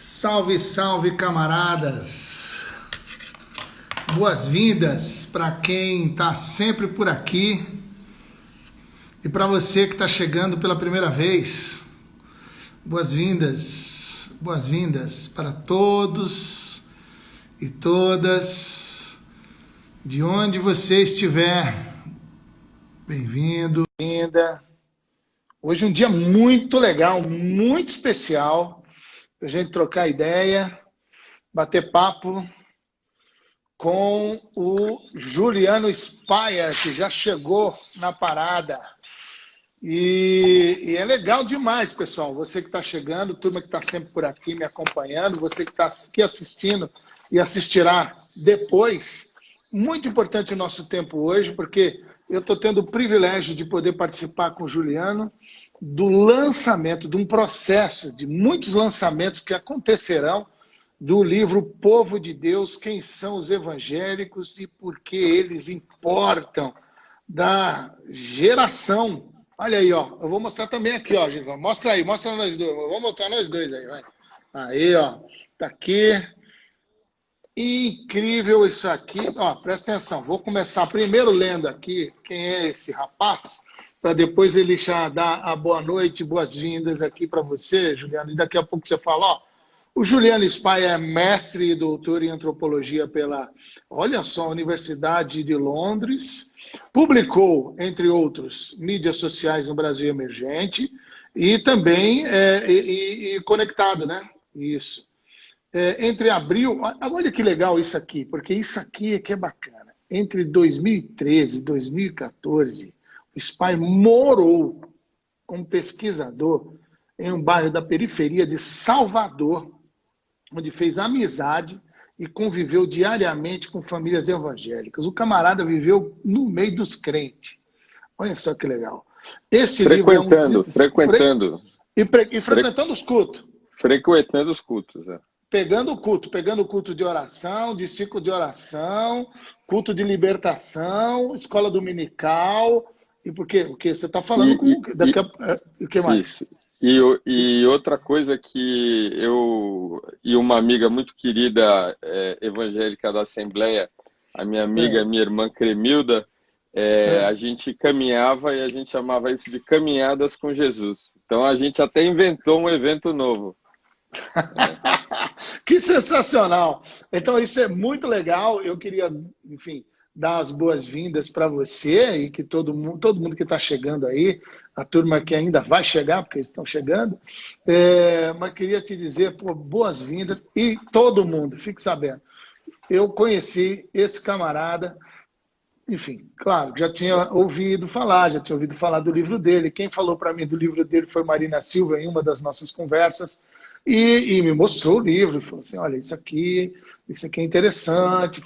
Salve, salve, camaradas! Boas-vindas para quem está sempre por aqui e para você que está chegando pela primeira vez. Boas-vindas, boas-vindas para todos e todas, de onde você estiver. Bem-vindo, bem-vinda. Hoje é um dia muito legal, muito especial, para a gente trocar ideia, bater papo com o Juliano Spaia, que já chegou na parada. E é legal demais, pessoal. Você que está chegando, turma que está sempre por aqui me acompanhando, você que está aqui assistindo e assistirá depois. Muito importante o nosso tempo hoje, porque eu estou tendo o privilégio de poder participar com o Juliano do lançamento, de um processo, de muitos lançamentos que acontecerão do livro Povo de Deus, quem são os evangélicos e por que eles importam, da geração. Olha aí, ó. Eu vou mostrar também aqui, ó, Gilvan. Mostra aí, mostra nós dois. Eu vou mostrar nós dois aí, vai. Aí, ó. Tá aqui. Incrível isso aqui. Ó, presta atenção. Vou começar primeiro lendo aqui quem é esse rapaz, para depois ele já dar a boa noite, boas-vindas aqui para você, Juliano. E daqui a pouco você fala, ó. O Juliano Spaia é mestre e doutor em antropologia pela, olha só, Universidade de Londres. Publicou, entre outros, mídias sociais no Brasil Emergente e também conectado, né? Isso. Entre abril, olha que legal isso aqui, porque isso aqui é que é bacana. Entre 2013 e 2014, o Spaia morou como pesquisador em um bairro da periferia de Salvador, onde fez amizade e conviveu diariamente com famílias evangélicas. O camarada viveu no meio dos crentes. Olha só que legal. Esse livro é um... Frequentando. E frequentando os cultos. Frequentando os cultos, é. Pegando o culto de oração, de ciclo de oração, culto de libertação, escola dominical. E por quê? Porque você está falando com... O que mais? Isso. E outra coisa que eu e uma amiga muito querida evangélica da Assembleia, a minha amiga, minha irmã Cremilda, a gente caminhava e a gente chamava isso de caminhadas com Jesus. Então a gente até inventou um evento novo. Que sensacional! Então isso é muito legal. Eu queria, enfim, dar as boas-vindas para você e que todo mundo que está chegando aí, a turma que ainda vai chegar, porque eles estão chegando, mas queria te dizer, boas-vindas e todo mundo, fique sabendo. Eu conheci esse camarada, enfim, claro, já tinha ouvido falar do livro dele. Quem falou para mim do livro dele foi Marina Silva em uma das nossas conversas. E me mostrou o livro, falou assim, olha, isso aqui é interessante,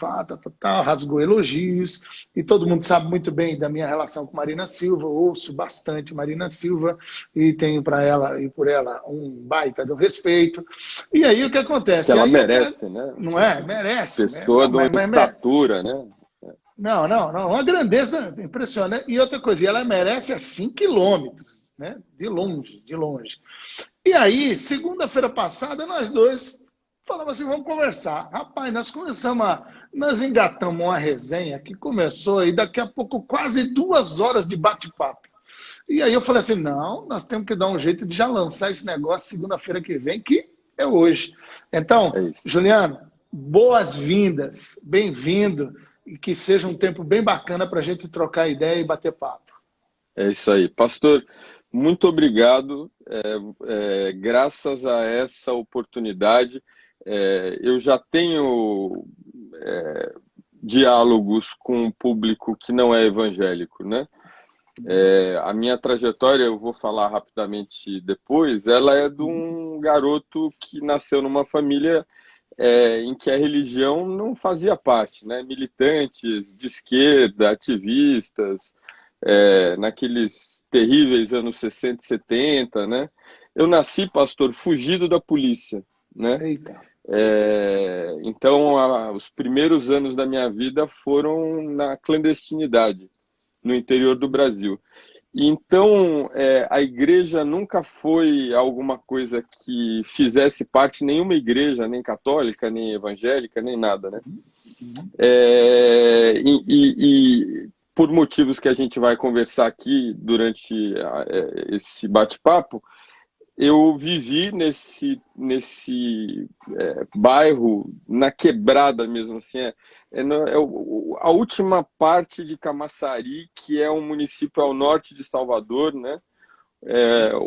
rasgou elogios, e todo mundo sabe muito bem da minha relação com Marina Silva, ouço bastante Marina Silva, e tenho para ela e por ela um baita de um respeito. E aí o que acontece? Que ela aí, merece, né? Não é? Merece. Pessoa de uma estatura, né? Não, uma grandeza impressionante. E outra coisa, ela merece a 5 quilômetros, né? De longe, de longe. E aí, segunda-feira passada, nós dois falamos assim, vamos conversar. Rapaz, nós engatamos uma resenha que começou aí, daqui a pouco, quase 2 horas de bate-papo. E aí eu falei assim, não, nós temos que dar um jeito de já lançar esse negócio segunda-feira que vem, que é hoje. Então, Juliano, boas-vindas, bem-vindo, e que seja um tempo bem bacana para a gente trocar ideia e bater papo. É isso aí. Pastor, muito obrigado. Graças a essa oportunidade, eu já tenho diálogos com um público que não é evangélico, né? A minha trajetória, eu vou falar rapidamente depois, ela é de um garoto que nasceu numa família em que a religião não fazia parte, né? Militantes de esquerda, ativistas, naqueles terríveis anos 60 e 70, né? Eu nasci, pastor, fugido da polícia, né? Eita. Então, os primeiros anos da minha vida foram na clandestinidade, no interior do Brasil. Então, a igreja nunca foi alguma coisa que fizesse parte, nenhuma igreja, nem católica, nem evangélica, nem nada, né? E por motivos que a gente vai conversar aqui durante esse bate-papo, eu vivi nesse bairro, na quebrada mesmo, assim, a última parte de Camaçari, que é um município ao norte de Salvador, né?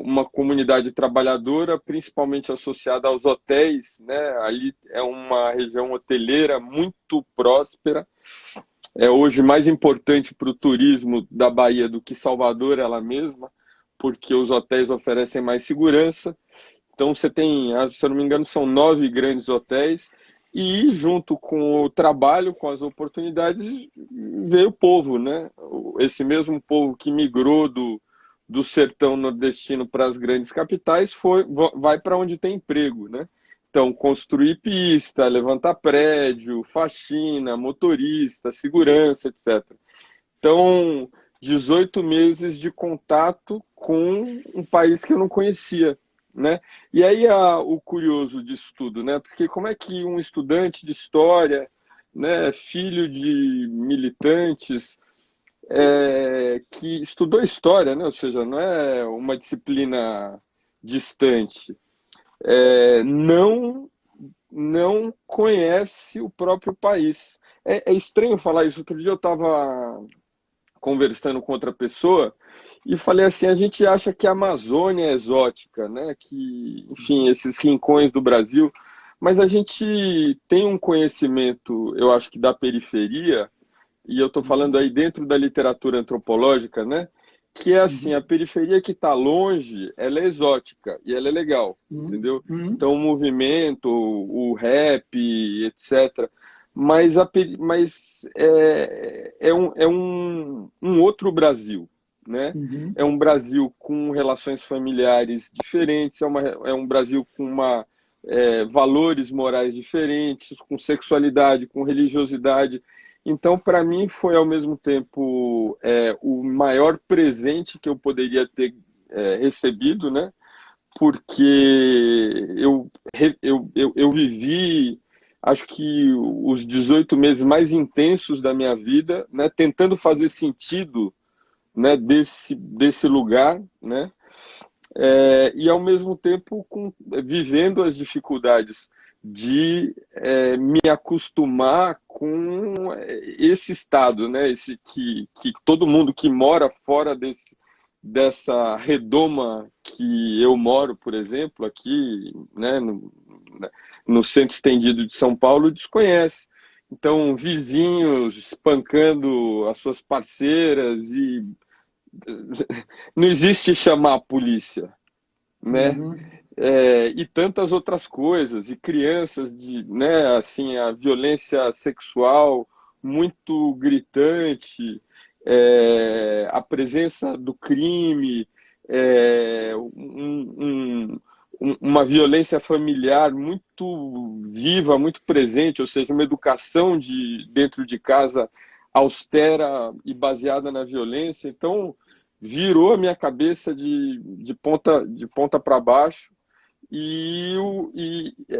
Uma comunidade trabalhadora, principalmente associada aos hotéis, né? Ali é uma região hoteleira muito próspera, é hoje mais importante para o turismo da Bahia do que Salvador ela mesma, porque os hotéis oferecem mais segurança. Então você tem, se eu não me engano, são 9 grandes hotéis, e junto com o trabalho, com as oportunidades, veio o povo, né? Esse mesmo povo que migrou do sertão nordestino para as grandes capitais vai para onde tem emprego, né? Então, construir pista, levantar prédio, faxina, motorista, segurança, etc. Então, 18 meses de contato com um país que eu não conhecia, né? E aí o curioso disso tudo, né? Porque como é que um estudante de história, né, filho de militantes, que estudou história, né? Ou seja, não é uma disciplina distante, não conhece o próprio país. É estranho falar isso. Outro dia eu estava conversando com outra pessoa e falei assim, a gente acha que a Amazônia é exótica, né? Que, enfim, esses rincões do Brasil, mas a gente tem um conhecimento, eu acho que da periferia, e eu estou falando aí dentro da literatura antropológica, né? Que é assim, a periferia que está longe, ela é exótica e ela é legal, entendeu? Então o movimento, o rap, etc. Mas é um outro Brasil, né? É um Brasil com relações familiares diferentes, é um Brasil com valores morais diferentes, com sexualidade, com religiosidade. Então, para mim, foi ao mesmo tempo o maior presente que eu poderia ter recebido, né? Porque eu vivi, acho que os 18 meses mais intensos da minha vida, né? Tentando fazer sentido, né? Desse lugar, né? E ao mesmo tempo vivendo as dificuldades de me acostumar com esse estado, né? Que todo mundo que mora fora dessa redoma que eu moro, por exemplo, aqui, né, no centro estendido de São Paulo, desconhece. Então, vizinhos espancando as suas parceiras e não existe chamar a polícia, né? E tantas outras coisas, e crianças né, assim, a violência sexual muito gritante, a presença do crime, uma violência familiar muito viva, muito presente, ou seja, uma educação dentro de casa austera e baseada na violência. Então, virou a minha cabeça de ponta para baixo, e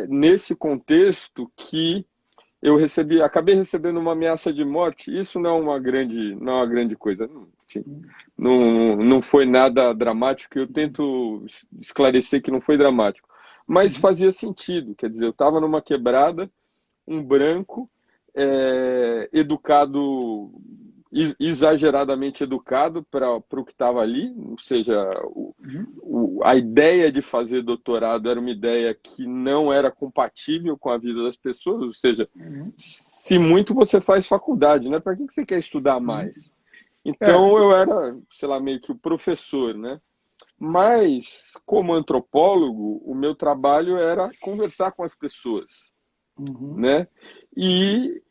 nesse contexto que eu acabei recebendo uma ameaça de morte. Isso não é uma grande coisa. Não foi nada dramático. Eu tento esclarecer que não foi dramático, mas fazia sentido. Quer dizer, eu estava numa quebrada, um branco, educado, exageradamente educado para o que estava ali, ou seja, a ideia de fazer doutorado era uma ideia que não era compatível com a vida das pessoas, ou seja, se muito você faz faculdade, né? Para que você quer estudar mais? Então eu era, sei lá, meio que o professor, né? Mas, como antropólogo, o meu trabalho era conversar com as pessoas, né? E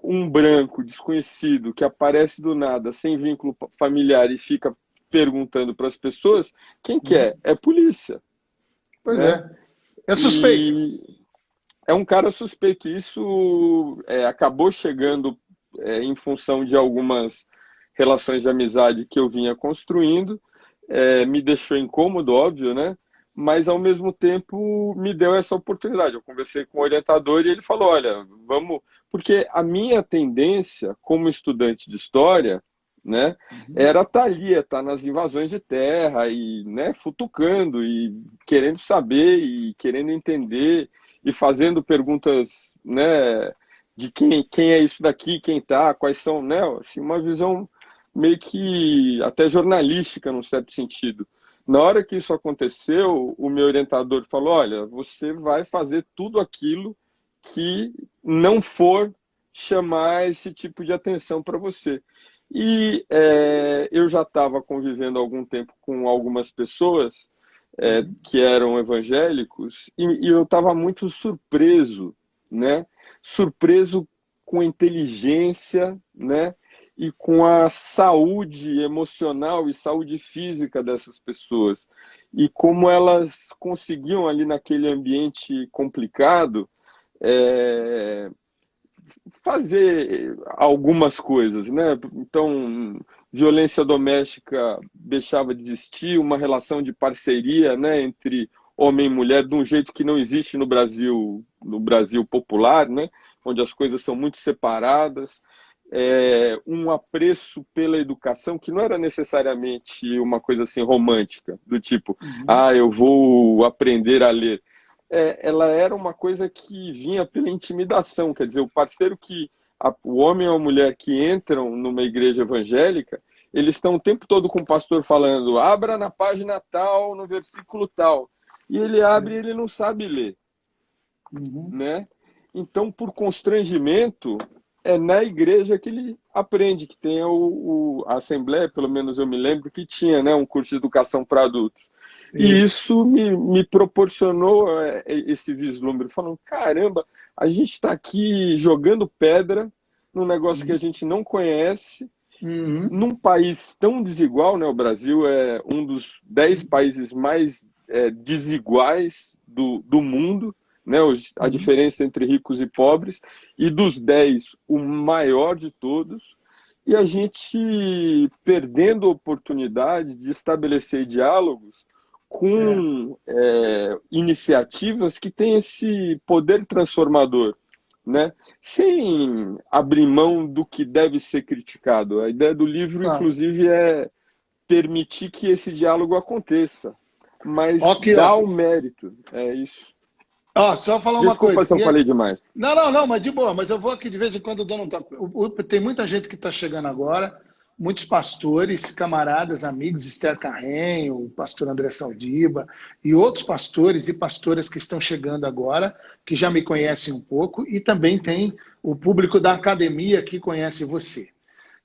um branco desconhecido que aparece do nada, sem vínculo familiar, e fica perguntando para as pessoas, quem que é? É polícia. Pois né? É suspeito. E é um cara suspeito. Isso acabou chegando em função de algumas relações de amizade que eu vinha construindo, me deixou incômodo, óbvio, né? Mas ao mesmo tempo me deu essa oportunidade. Eu conversei com o orientador e ele falou: olha, vamos. Porque a minha tendência como estudante de história, né, era estar ali, estar nas invasões de terra e, né, futucando e querendo saber e querendo entender e fazendo perguntas, né, de quem é isso daqui, quem tá, quais são, né, assim, uma visão meio que até jornalística, num certo sentido. Na hora que isso aconteceu, o meu orientador falou: olha, você vai fazer tudo aquilo que não for chamar esse tipo de atenção para você. E eu já estava convivendo há algum tempo com algumas pessoas que eram evangélicos e eu estava muito surpreso, né? Surpreso com a inteligência, né? E com a saúde emocional e saúde física dessas pessoas. E como elas conseguiam ali naquele ambiente complicado fazer algumas coisas, né? Então, violência doméstica deixava de existir, uma relação de parceria, né, entre homem e mulher, de um jeito que não existe no Brasil popular, né, onde as coisas são muito separadas. Um apreço pela educação que não era necessariamente uma coisa assim romântica, do tipo, eu vou aprender a ler. Ela era uma coisa que vinha pela intimidação, quer dizer, o parceiro o homem ou a mulher que entram numa igreja evangélica, eles estão o tempo todo com o pastor falando: abra na página tal, no versículo tal, e ele abre e ele não sabe ler, né? Então, por constrangimento, é na igreja que ele aprende, que tem a Assembleia, pelo menos eu me lembro que tinha, né, um curso de educação para adultos. E isso me proporcionou esse vislumbre, falando: caramba, a gente está aqui jogando pedra num negócio que a gente não conhece, num país tão desigual, né? O Brasil é um dos 10 países mais desiguais do mundo, né? A diferença entre ricos e pobres, e dos 10, o maior de todos. E a gente perdendo a oportunidade de estabelecer diálogos com iniciativas que têm esse poder transformador, né? Sem abrir mão do que deve ser criticado. A ideia do livro, inclusive, é permitir que esse diálogo aconteça, mas dar o mérito. É isso. Só falar uma coisa. Desculpa se eu falei demais. Não, mas de boa. Mas eu vou aqui de vez em quando dando um toque. Tem muita gente que está chegando agora, muitos pastores, camaradas, amigos, Esther Carrenho, o pastor André Saldiba, e outros pastores e pastoras que estão chegando agora, que já me conhecem um pouco, e também tem o público da academia que conhece você.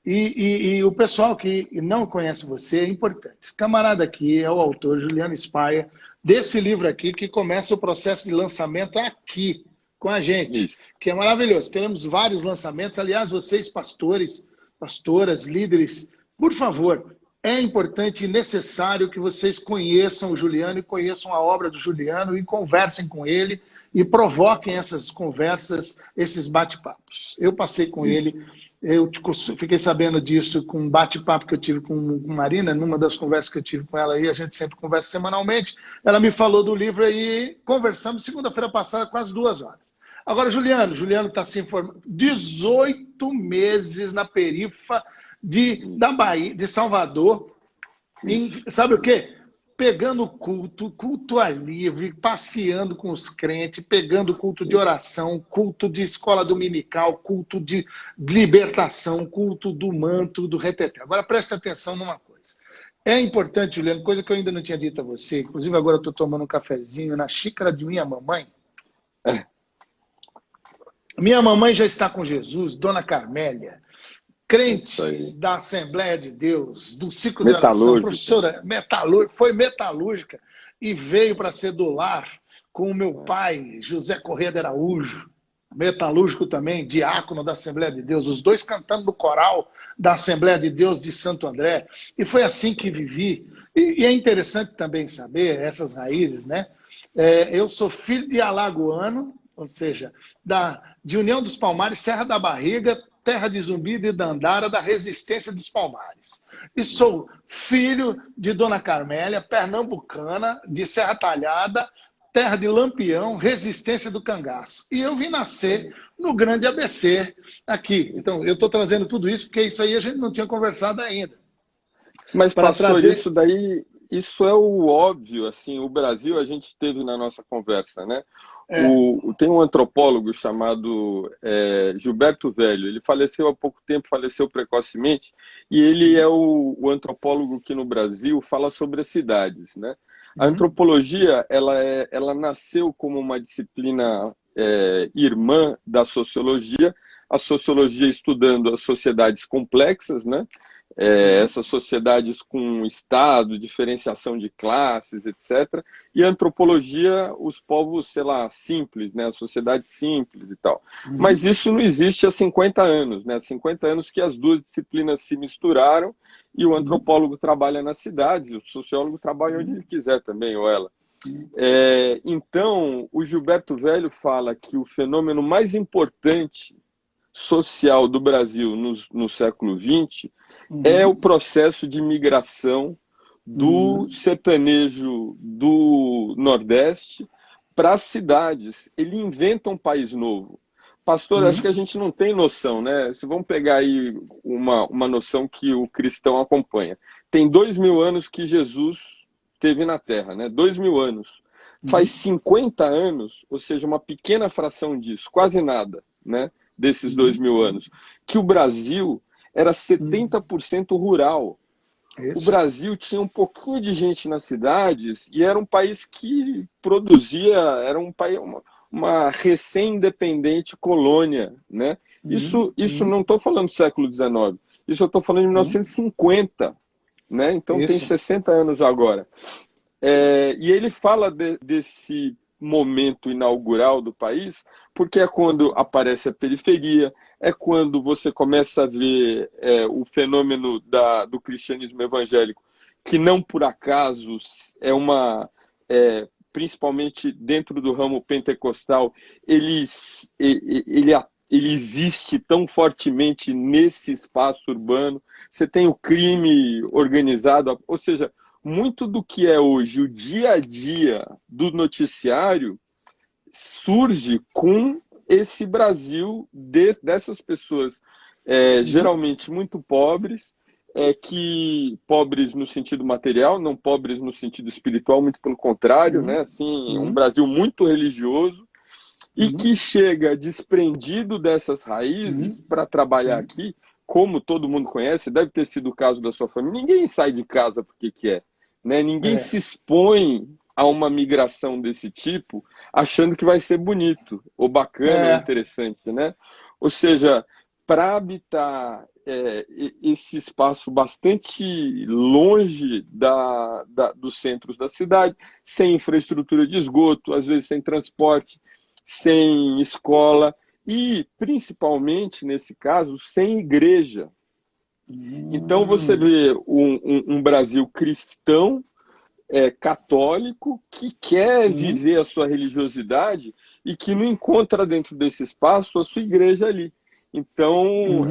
E o pessoal que não conhece você é importante. Esse camarada aqui é o autor, Juliano Spaia, desse livro aqui, que começa o processo de lançamento aqui, com a gente, isso, que é maravilhoso. Teremos vários lançamentos. Aliás, vocês, pastores, pastoras, líderes, por favor, é importante e necessário que vocês conheçam o Juliano e conheçam a obra do Juliano e conversem com ele e provoquem essas conversas, esses bate-papos. Eu passei com ele, eu fiquei sabendo disso com um bate-papo que eu tive com Marina, numa das conversas que eu tive com ela aí, a gente sempre conversa semanalmente. Ela me falou do livro e conversamos segunda-feira passada, quase 2 horas. Agora, Juliano está se informando. 18 meses na perifa da Bahia, de Salvador. Sabe o quê? Pegando culto a livre, passeando com os crentes, pegando culto de oração, culto de escola dominical, culto de libertação, culto do manto, do reteté. Agora, preste atenção numa coisa. É importante, Juliano, coisa que eu ainda não tinha dito a você, inclusive agora eu estou tomando um cafezinho na xícara de minha mamãe. Minha mamãe já está com Jesus, Dona Carmélia, crente da Assembleia de Deus, do ciclo de oração, professora foi metalúrgica e veio para ser do lar com o meu pai, José Corrêa de Araújo, metalúrgico também, diácono da Assembleia de Deus, os dois cantando no coral da Assembleia de Deus de Santo André. E foi assim que vivi. E é interessante também saber essas raízes, né? Eu sou filho de alagoano, ou seja, de União dos Palmares, Serra da Barriga, terra de Zumbi e de Dandara, da Resistência dos Palmares. E sou filho de Dona Carmélia, pernambucana, de Serra Talhada, terra de Lampião, Resistência do Cangaço. E eu vim nascer no Grande ABC, aqui. Então, eu estou trazendo tudo isso, porque isso aí a gente não tinha conversado ainda. Mas, Para pastor, trazer... isso daí, isso é o óbvio, assim, o Brasil a gente teve na nossa conversa, né? Tem um antropólogo chamado Gilberto Velho, ele faleceu há pouco tempo, faleceu precocemente, e ele é o antropólogo que no Brasil fala sobre as cidades, né? A antropologia, ela nasceu como uma disciplina irmã da sociologia, a sociologia estudando as sociedades complexas, né? Essas sociedades com Estado, diferenciação de classes, etc. E a antropologia, os povos, sei lá, simples, né? A sociedade simples e tal. Mas isso não existe há 50 anos, né? Há 50 anos que as duas disciplinas se misturaram e o antropólogo trabalha nas cidades, e o sociólogo trabalha onde ele quiser também, ou ela. Então, o Gilberto Velho fala que o fenômeno mais importante social do Brasil no século XX é o processo de migração do sertanejo do Nordeste para as cidades. Ele inventa um país novo. Pastor, acho que a gente não tem noção, né? Se vamos pegar aí uma noção que o cristão acompanha. Tem 2000 anos que Jesus esteve na Terra, né? 2000 anos. Faz 50 anos, ou seja, uma pequena fração disso, quase nada, né? Desses 2000 anos, que o Brasil era 70% rural. Isso. O Brasil tinha um pouquinho de gente nas cidades e era um país que produzia, era um país, uma recém-independente colônia, né? Isso não estou falando do século XIX, isso eu estou falando de 1950, né? Então tem 60 anos agora. E ele fala desse momento inaugural do país, porque é quando aparece a periferia, é quando você começa a ver o fenômeno do cristianismo evangélico, que não por acaso principalmente dentro do ramo pentecostal, ele existe tão fortemente nesse espaço urbano. Você tem o crime organizado, ou seja, muito do que é hoje o dia a dia do noticiário surge com esse Brasil dessas pessoas geralmente muito pobres, pobres no sentido material, não pobres no sentido espiritual, muito pelo contrário, né? Assim, um Brasil muito religioso e que chega desprendido dessas raízes para trabalhar aqui, como todo mundo conhece, deve ter sido o caso da sua família. Ninguém sai de casa porque quer, né? Ninguém se expõe a uma migração desse tipo achando que vai ser bonito, ou bacana, ou interessante, né? Ou seja, para habitar esse espaço bastante longe dos centros da cidade, sem infraestrutura de esgoto, às vezes sem transporte, sem escola e, principalmente, nesse caso, sem igreja. Então, você vê um Brasil cristão, católico, que quer viver a sua religiosidade e que não encontra dentro desse espaço a sua igreja ali. Então,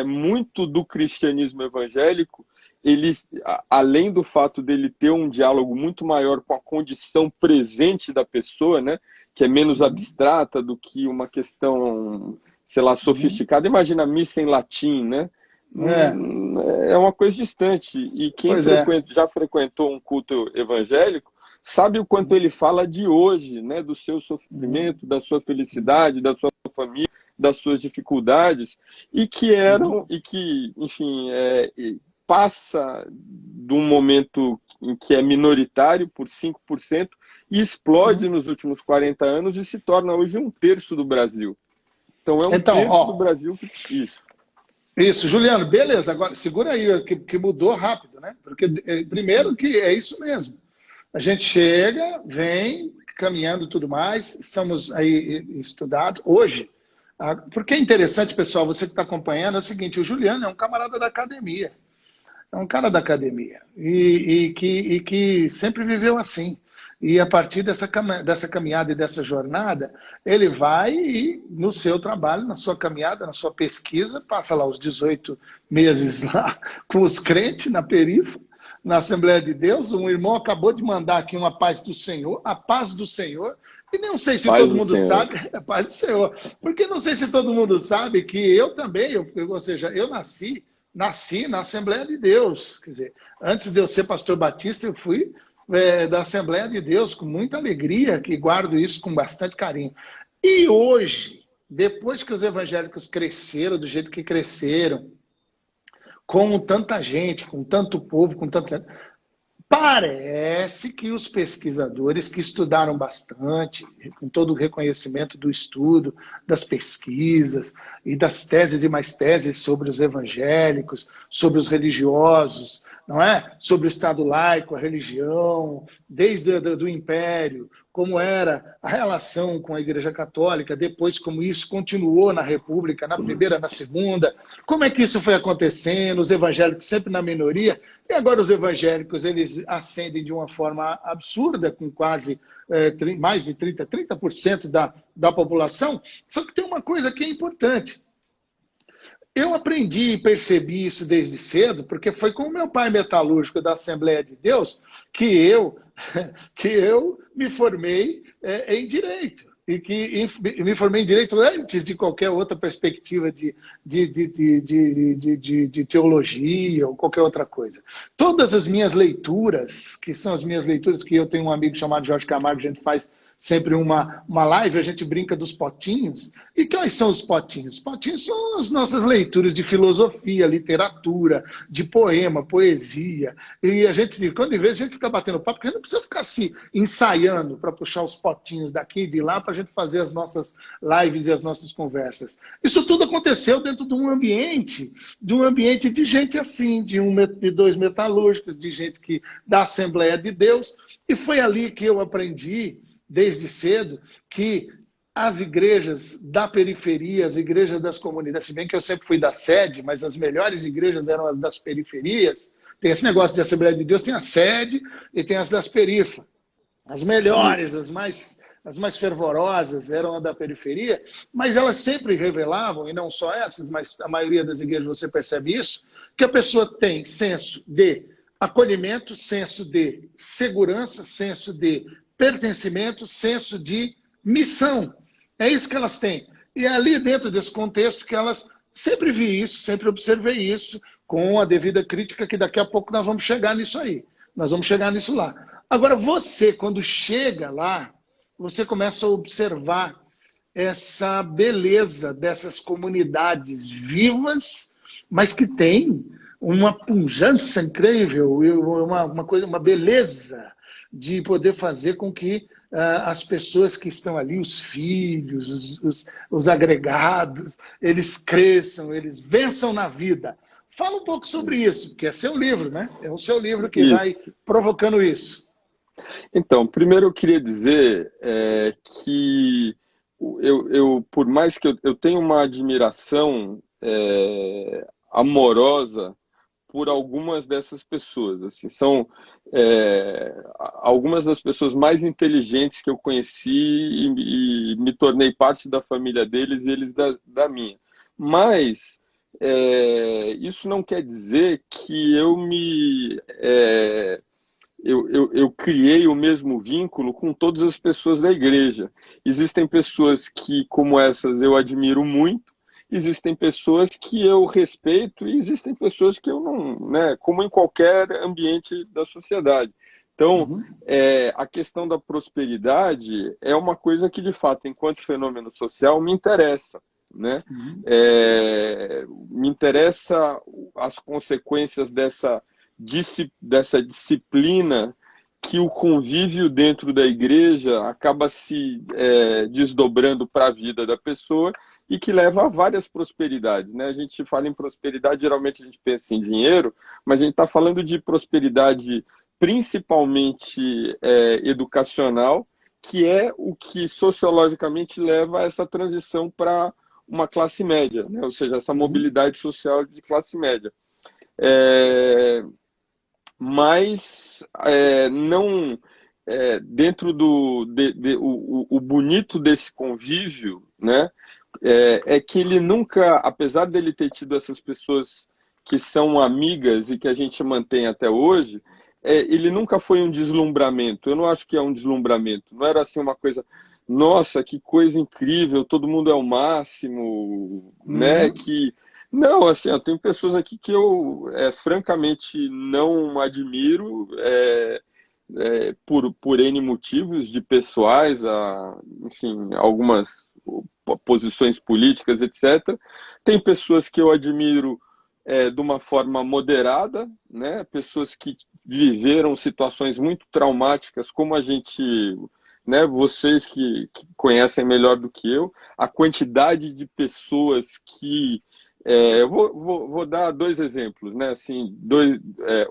muito do cristianismo evangélico, ele, além do fato dele ter um diálogo muito maior com a condição presente da pessoa, né, que é menos abstrata do que uma questão, sei lá, sofisticada. Imagina a missa em latim, né? É uma coisa distante. E quem já frequentou um culto evangélico sabe o quanto ele fala de hoje, né? Do seu sofrimento, da sua felicidade, da sua família, das suas dificuldades, e que enfim, passa de um momento em que é minoritário por 5% e explode nos últimos 40 anos e se torna hoje um terço do Brasil. Então é um terço do Brasil que... Isso, Juliano, beleza. Agora, segura aí, que mudou rápido, né? Porque, primeiro, que é isso mesmo. A gente chega, vem, caminhando e tudo mais, somos aí estudados. Hoje, porque é interessante, pessoal, você que está acompanhando, é o seguinte, o Juliano é um camarada da academia. É um cara da academia. E que sempre viveu assim. E a partir dessa caminhada e dessa jornada, ele vai e, no seu trabalho, na sua caminhada, na sua pesquisa, passa lá os 18 meses lá com os crentes na perifa, na Assembleia de Deus. Um irmão acabou de mandar aqui uma paz do Senhor, a paz do Senhor. E não sei se Paz todo do mundo Senhor. sabe, a paz do Senhor, porque não sei se todo mundo sabe que eu também, ou seja, eu nasci na Assembleia de Deus. Quer dizer, antes de eu ser pastor batista, eu fui da Assembleia de Deus com muita alegria, que guardo isso com bastante carinho. E hoje, depois que os evangélicos cresceram do jeito que cresceram, com tanta gente, com tanto povo, com tanta gente, parece que os pesquisadores que estudaram bastante, com todo o reconhecimento do estudo, das pesquisas e das teses e mais teses sobre os evangélicos, sobre os religiosos, não é? Sobre o Estado laico, a religião, desde o Império, como era a relação com a Igreja Católica, depois como isso continuou na República, na primeira, na segunda, como é que isso foi acontecendo, os evangélicos sempre na minoria, e agora os evangélicos eles ascendem de uma forma absurda, com quase mais de 30% da população. Só que tem uma coisa que é importante. Eu aprendi e percebi isso desde cedo, porque foi com o meu pai metalúrgico da Assembleia de Deus que eu me formei em Direito. E que me formei em Direito antes de qualquer outra perspectiva de teologia ou qualquer outra coisa. Todas as minhas leituras, que são as minhas leituras, que eu tenho um amigo chamado Jorge Camargo, a gente faz sempre uma live, a gente brinca dos potinhos. E quais são os potinhos? Os potinhos são as nossas leituras de filosofia, literatura, de poema, poesia. E a gente, quando vê, a gente fica batendo papo, porque a gente não precisa ficar se ensaiando para puxar os potinhos daqui e de lá para a gente fazer as nossas lives e as nossas conversas. Isso tudo aconteceu dentro de um ambiente de gente assim, de dois metalúrgicos, de gente da Assembleia de Deus. E foi ali que eu aprendi desde cedo, que as igrejas da periferia, as igrejas das comunidades, se bem que eu sempre fui da sede, mas as melhores igrejas eram as das periferias. Tem esse negócio de Assembleia de Deus, tem a sede e tem as das perifas. As melhores, as mais fervorosas eram as da periferia, mas elas sempre revelavam, e não só essas, mas a maioria das igrejas você percebe isso, que a pessoa tem senso de acolhimento, senso de segurança, senso de pertencimento, senso de missão. É isso que elas têm. E é ali dentro desse contexto que elas sempre vi isso, sempre observei isso, com a devida crítica, que daqui a pouco nós vamos chegar nisso aí. Nós vamos chegar nisso lá. Agora, você, quando chega lá, você começa a observar essa beleza dessas comunidades vivas, mas que têm uma pujança incrível, uma beleza de poder fazer com que as pessoas que estão ali, os filhos, os agregados, eles cresçam, eles vençam na vida. Fala um pouco sobre isso, porque é seu livro, né? É o seu livro que vai provocando isso. Então, primeiro eu queria dizer que por mais que eu tenha uma admiração amorosa por algumas dessas pessoas, assim, são algumas das pessoas mais inteligentes que eu conheci e me tornei parte da família deles e eles da minha. Mas isso não quer dizer que eu criei o mesmo vínculo com todas as pessoas da igreja. Existem pessoas que, como essas, eu admiro muito, existem pessoas que eu respeito e existem pessoas que eu não, né, como em qualquer ambiente da sociedade. Então, a questão da prosperidade é uma coisa que, de fato, enquanto fenômeno social, me interessa. Né? Me interessa as consequências dessa disciplina que o convívio dentro da igreja acaba se desdobrando para a vida da pessoa e que leva a várias prosperidades. Né? A gente fala em prosperidade, geralmente a gente pensa em dinheiro, mas a gente está falando de prosperidade principalmente educacional, que é o que sociologicamente leva a essa transição para uma classe média, né? Ou seja, essa mobilidade social de classe média. Mas não dentro o bonito desse convívio, né, é que ele nunca, apesar dele ter tido essas pessoas que são amigas e que a gente mantém até hoje, ele nunca foi um deslumbramento. Eu não acho que é um deslumbramento. Não era assim uma coisa, nossa, que coisa incrível, todo mundo é o máximo, né? Não, assim, ó, tem pessoas aqui que eu francamente não admiro, por N motivos de pessoais, enfim, algumas posições políticas, etc. Tem pessoas que eu admiro de uma forma moderada, né? Pessoas que viveram situações muito traumáticas, como a gente, né? Vocês que conhecem melhor do que eu, a quantidade de pessoas que eu vou dar dois exemplos, né? Assim,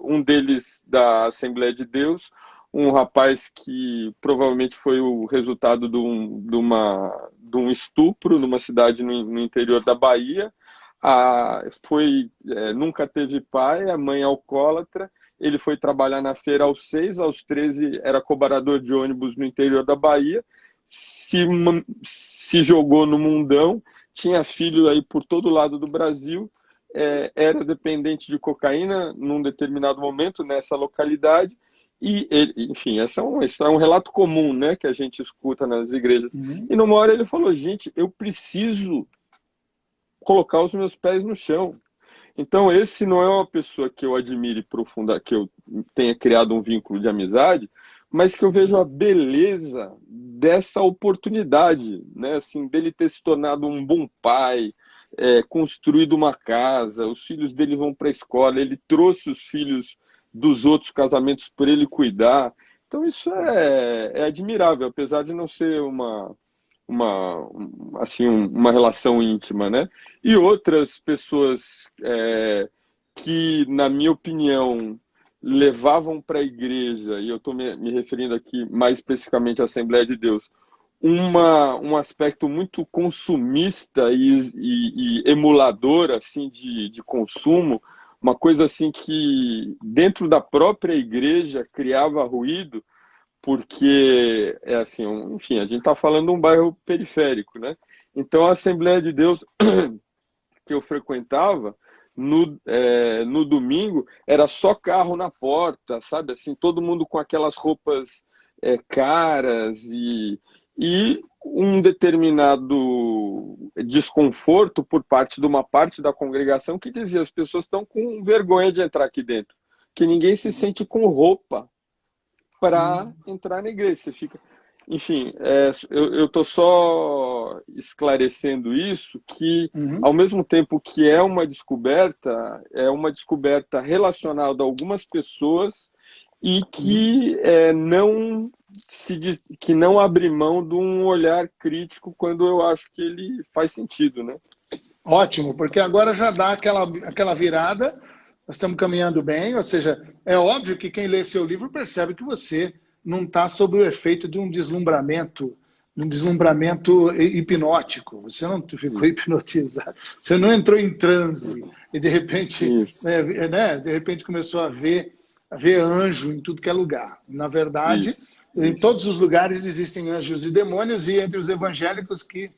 um deles da Assembleia de Deus, um rapaz que provavelmente foi o resultado de um estupro numa cidade no interior da Bahia. Nunca teve pai, a mãe alcoólatra. Ele foi trabalhar na feira aos 6, aos 13 era cobrador de ônibus no interior da Bahia, se jogou no mundão, tinha filho aí por todo lado do Brasil, era dependente de cocaína num determinado momento nessa localidade, e ele, enfim, isso é um relato comum, né, que a gente escuta nas igrejas. E numa hora ele falou, gente, eu preciso colocar os meus pés no chão. Então esse não é uma pessoa que eu admire profunda, que eu tenha criado um vínculo de amizade, mas que eu vejo a beleza dessa oportunidade, né? Assim, dele ter se tornado um bom pai, construído uma casa, os filhos dele vão para a escola, ele trouxe os filhos dos outros casamentos para ele cuidar. Então isso é admirável, apesar de não ser uma relação íntima, né? E outras pessoas que, na minha opinião, levavam para a igreja, e eu estou me referindo aqui mais especificamente à Assembleia de Deus, um aspecto muito consumista e emulador assim, de consumo, uma coisa assim que dentro da própria igreja criava ruído, porque assim, enfim, a gente está falando de um bairro periférico, né? Então a Assembleia de Deus que eu frequentava no domingo era só carro na porta, sabe? Assim, todo mundo com aquelas roupas caras e um determinado desconforto por parte de uma parte da congregação que dizia as pessoas estão com vergonha de entrar aqui dentro, que ninguém se sente com roupa para entrar na igreja. Você fica... Enfim, eu estou só esclarecendo isso, que ao mesmo tempo que é uma descoberta relacionada a algumas pessoas e que que não abre mão de um olhar crítico quando eu acho que ele faz sentido, né? Ótimo, porque agora já dá aquela virada, nós estamos caminhando bem, ou seja, é óbvio que quem lê seu livro percebe que você não está sob o efeito de um deslumbramento hipnótico. Você não ficou hipnotizado, você não entrou em transe e de repente, de repente começou a ver anjo em tudo que é lugar. Na verdade, em todos os lugares existem anjos e demônios, e entre os evangélicos quem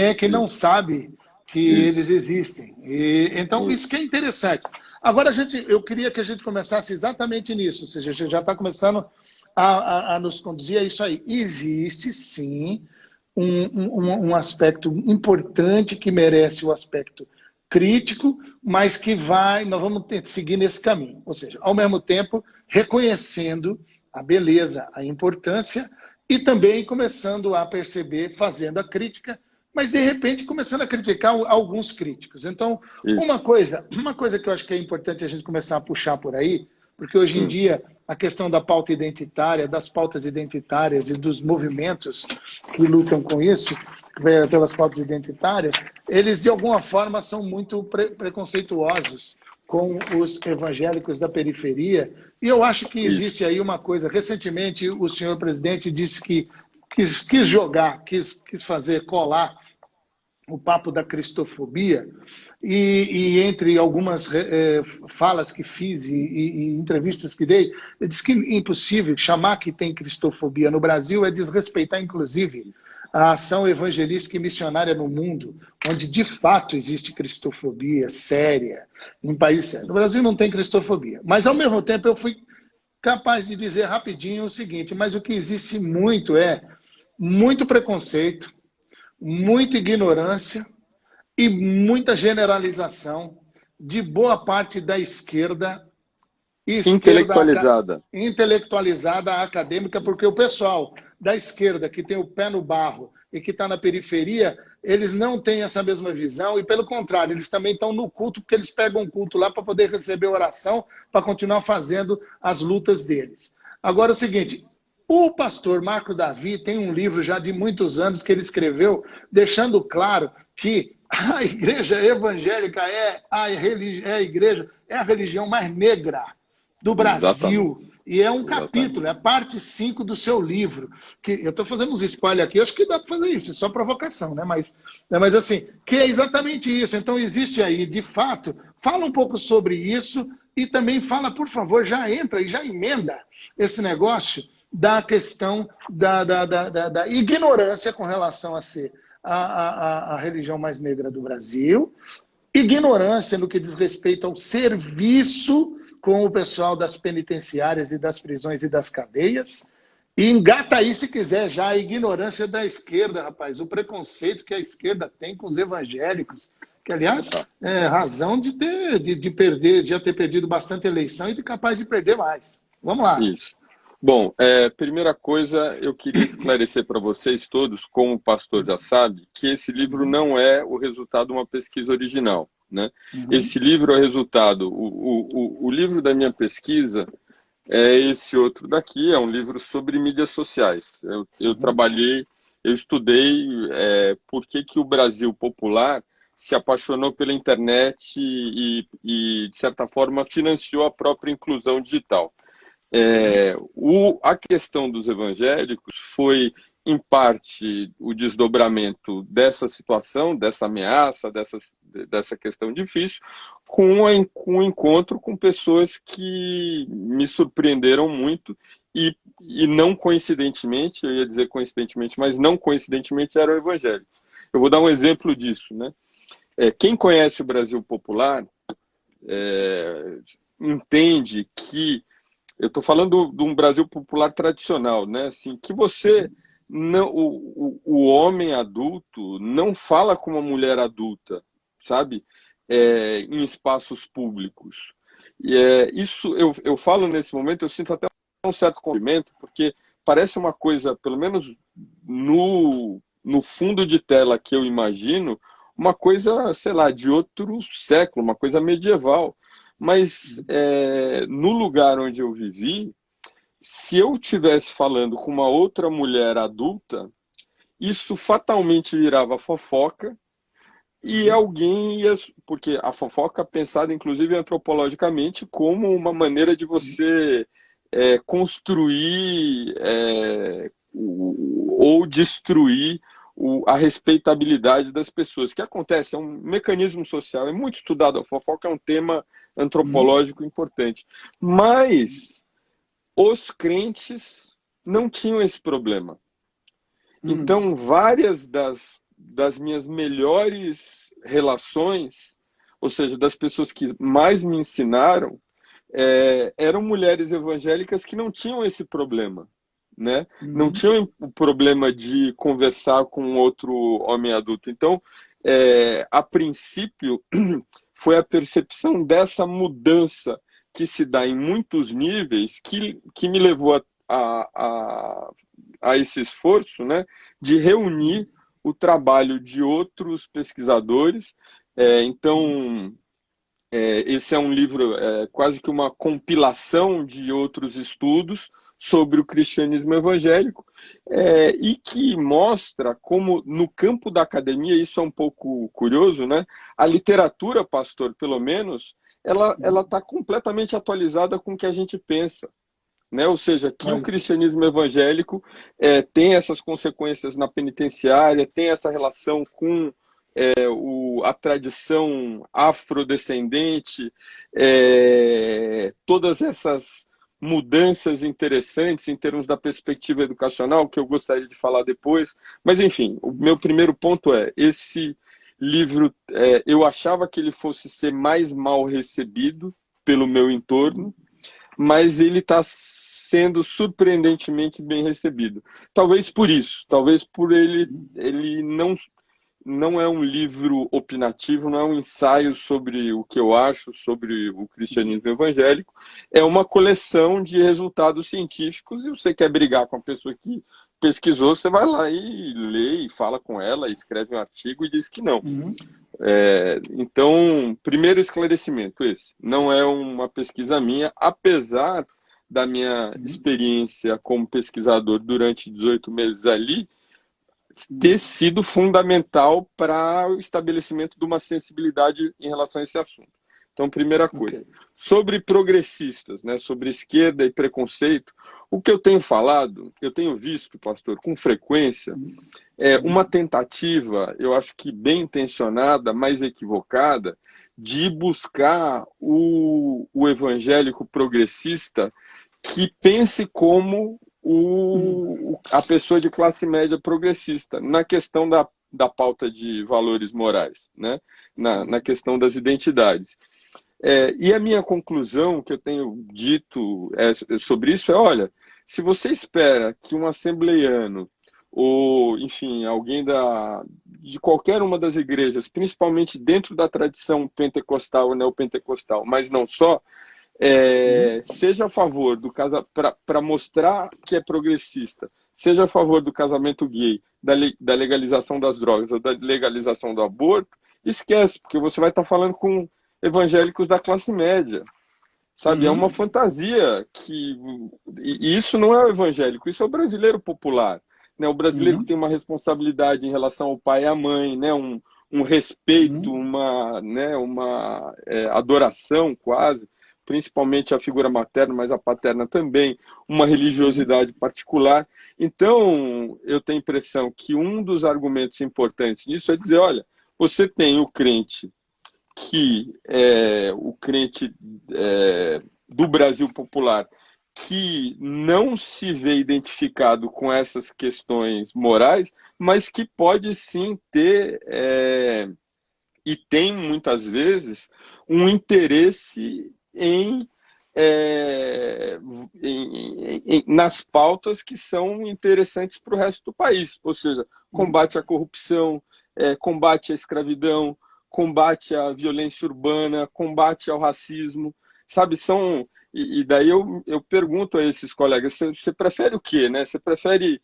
é que não sabe que eles existem? Então, isso que é interessante. Agora, eu queria que a gente começasse exatamente nisso, ou seja, a gente já está começando a nos conduzir a isso aí. Existe, sim, um aspecto importante que merece o aspecto crítico, mas que nós vamos seguir nesse caminho. Ou seja, ao mesmo tempo, reconhecendo a beleza, a importância, e também começando a perceber, fazendo a crítica, mas de repente começando a criticar alguns críticos. Então, uma coisa que eu acho que é importante a gente começar a puxar por aí, porque hoje em dia a questão da pauta identitária, das pautas identitárias e dos movimentos que lutam com isso, pelas pautas identitárias, eles de alguma forma são muito preconceituosos com os evangélicos da periferia. E eu acho que existe aí uma coisa. Recentemente o senhor presidente disse que quis fazer colar o papo da cristofobia, e entre algumas falas que fiz e entrevistas que dei, eu disse que é impossível chamar que tem cristofobia no Brasil é desrespeitar, inclusive, a ação evangelística e missionária no mundo, onde de fato existe cristofobia séria, em países sérios. No Brasil não tem cristofobia, mas ao mesmo tempo eu fui capaz de dizer rapidinho o seguinte, mas o que existe muito é muito preconceito, muita ignorância e muita generalização de boa parte da esquerda Intelectualizada. intelectualizada, acadêmica, porque o pessoal da esquerda que tem o pé no barro e que está na periferia, eles não têm essa mesma visão e, pelo contrário, eles também estão no culto, porque eles pegam o culto lá para poder receber oração, para continuar fazendo as lutas deles. Agora, é o seguinte, o pastor Marco Davi tem um livro já de muitos anos que ele escreveu, deixando claro que a igreja evangélica é a religião mais negra do Brasil. Exatamente. E é um capítulo, é a parte 5 do seu livro. Que eu estou fazendo uns spoilers aqui, acho que dá para fazer isso, é só provocação, né? Mas assim, que é exatamente isso. Então existe aí, de fato, fala um pouco sobre isso e também fala, por favor, já entra e já emenda esse negócio da questão da ignorância com relação a ser a religião mais negra do Brasil, ignorância no que diz respeito ao serviço com o pessoal das penitenciárias e das prisões e das cadeias, e engata aí, se quiser, já a ignorância da esquerda, rapaz, o preconceito que a esquerda tem com os evangélicos, que, aliás, é razão de perder, de já ter perdido bastante eleição e de capaz de perder mais. Vamos lá. Isso. Bom, primeira coisa, eu queria esclarecer para vocês todos, como o pastor já sabe, que esse livro não é o resultado de uma pesquisa original, né? Esse livro é resultado, o livro da minha pesquisa é esse outro daqui, é um livro sobre mídias sociais. Eu trabalhei, eu estudei por que o Brasil popular se apaixonou pela internet e de certa forma, financiou a própria inclusão digital. A questão dos evangélicos foi, em parte, o desdobramento dessa situação, dessa ameaça, dessa questão difícil, com um encontro com pessoas que me surpreenderam muito e não coincidentemente, eu ia dizer coincidentemente, mas não coincidentemente eram evangélicos. Eu vou dar um exemplo disso, né? Quem conhece o Brasil popular entende que eu estou falando de um Brasil popular tradicional, né? Assim, que você não, o homem adulto não fala com uma mulher adulta, sabe? Em espaços públicos. E isso eu falo nesse momento, eu sinto até um certo comprimento, porque parece uma coisa, pelo menos no fundo de tela que eu imagino, uma coisa, sei lá, de outro século, uma coisa medieval. Mas no lugar onde eu vivi, se eu estivesse falando com uma outra mulher adulta, isso fatalmente virava fofoca e alguém ia... Porque a fofoca é pensada, inclusive, antropologicamente, como uma maneira de você construir ou destruir a respeitabilidade das pessoas. O que acontece? É um mecanismo social, é muito estudado. A fofoca é um tema antropológico importante. Mas os crentes não tinham esse problema. Então, várias das minhas melhores relações, ou seja, das pessoas que mais me ensinaram, eram mulheres evangélicas que não tinham esse problema. Né? Não tinham o problema de conversar com outro homem adulto. Então, a princípio, foi a percepção dessa mudança que se dá em muitos níveis que me levou a esse esforço, né, de reunir o trabalho de outros pesquisadores. Então, esse é um livro quase que uma compilação de outros estudos sobre o cristianismo evangélico, e que mostra como, no campo da academia, isso é um pouco curioso, né? A literatura, pastor, pelo menos, ela está completamente atualizada com o que a gente pensa. Né? Ou seja, que o cristianismo evangélico tem essas consequências na penitenciária, tem essa relação com a tradição afrodescendente, todas essas mudanças interessantes em termos da perspectiva educacional, que eu gostaria de falar depois. Mas, enfim, o meu primeiro ponto é, esse livro, eu achava que ele fosse ser mais mal recebido pelo meu entorno, mas ele está sendo surpreendentemente bem recebido. Talvez por isso, talvez por ele não é um livro opinativo, não é um ensaio sobre o que eu acho sobre o cristianismo evangélico, é uma coleção de resultados científicos e você quer brigar com a pessoa que pesquisou, você vai lá e lê e fala com ela, escreve um artigo e diz que não. Uhum. Então, primeiro esclarecimento esse, não é uma pesquisa minha, apesar da minha experiência como pesquisador durante 18 meses ali, ter sido fundamental para o estabelecimento de uma sensibilidade em relação a esse assunto. Então, primeira coisa. Okay. Sobre progressistas, né, sobre esquerda e preconceito, o que eu tenho falado, eu tenho visto, pastor, com frequência, uma tentativa, eu acho que bem intencionada, mas equivocada, de buscar o evangélico progressista que pense como a pessoa de classe média progressista, na questão da pauta de valores morais, né? na questão das identidades. E a minha conclusão, que eu tenho dito sobre isso, olha, se você espera que um assembleiano, ou, enfim, alguém de qualquer uma das igrejas, principalmente dentro da tradição pentecostal ou neopentecostal, mas não só, seja a favor do casamento, para mostrar que é progressista, seja a favor do casamento gay, da legalização das drogas ou da legalização do aborto, esquece, porque você vai estar falando com evangélicos da classe média, sabe? É uma fantasia e isso não é o evangélico, isso é o brasileiro popular, né? O brasileiro tem uma responsabilidade em relação ao pai e à mãe, né? Um respeito, uma adoração quase, principalmente a figura materna, mas a paterna também, uma religiosidade particular. Então, eu tenho a impressão que um dos argumentos importantes nisso é dizer, olha, você tem o crente que é o crente do Brasil popular, que não se vê identificado com essas questões morais, mas que pode sim ter, e tem muitas vezes, um interesse nas pautas que são interessantes para o resto do país, ou seja, combate à corrupção, combate à escravidão, combate à violência urbana, combate ao racismo, sabe? E daí eu pergunto a esses colegas, você prefere o quê, né? Você prefere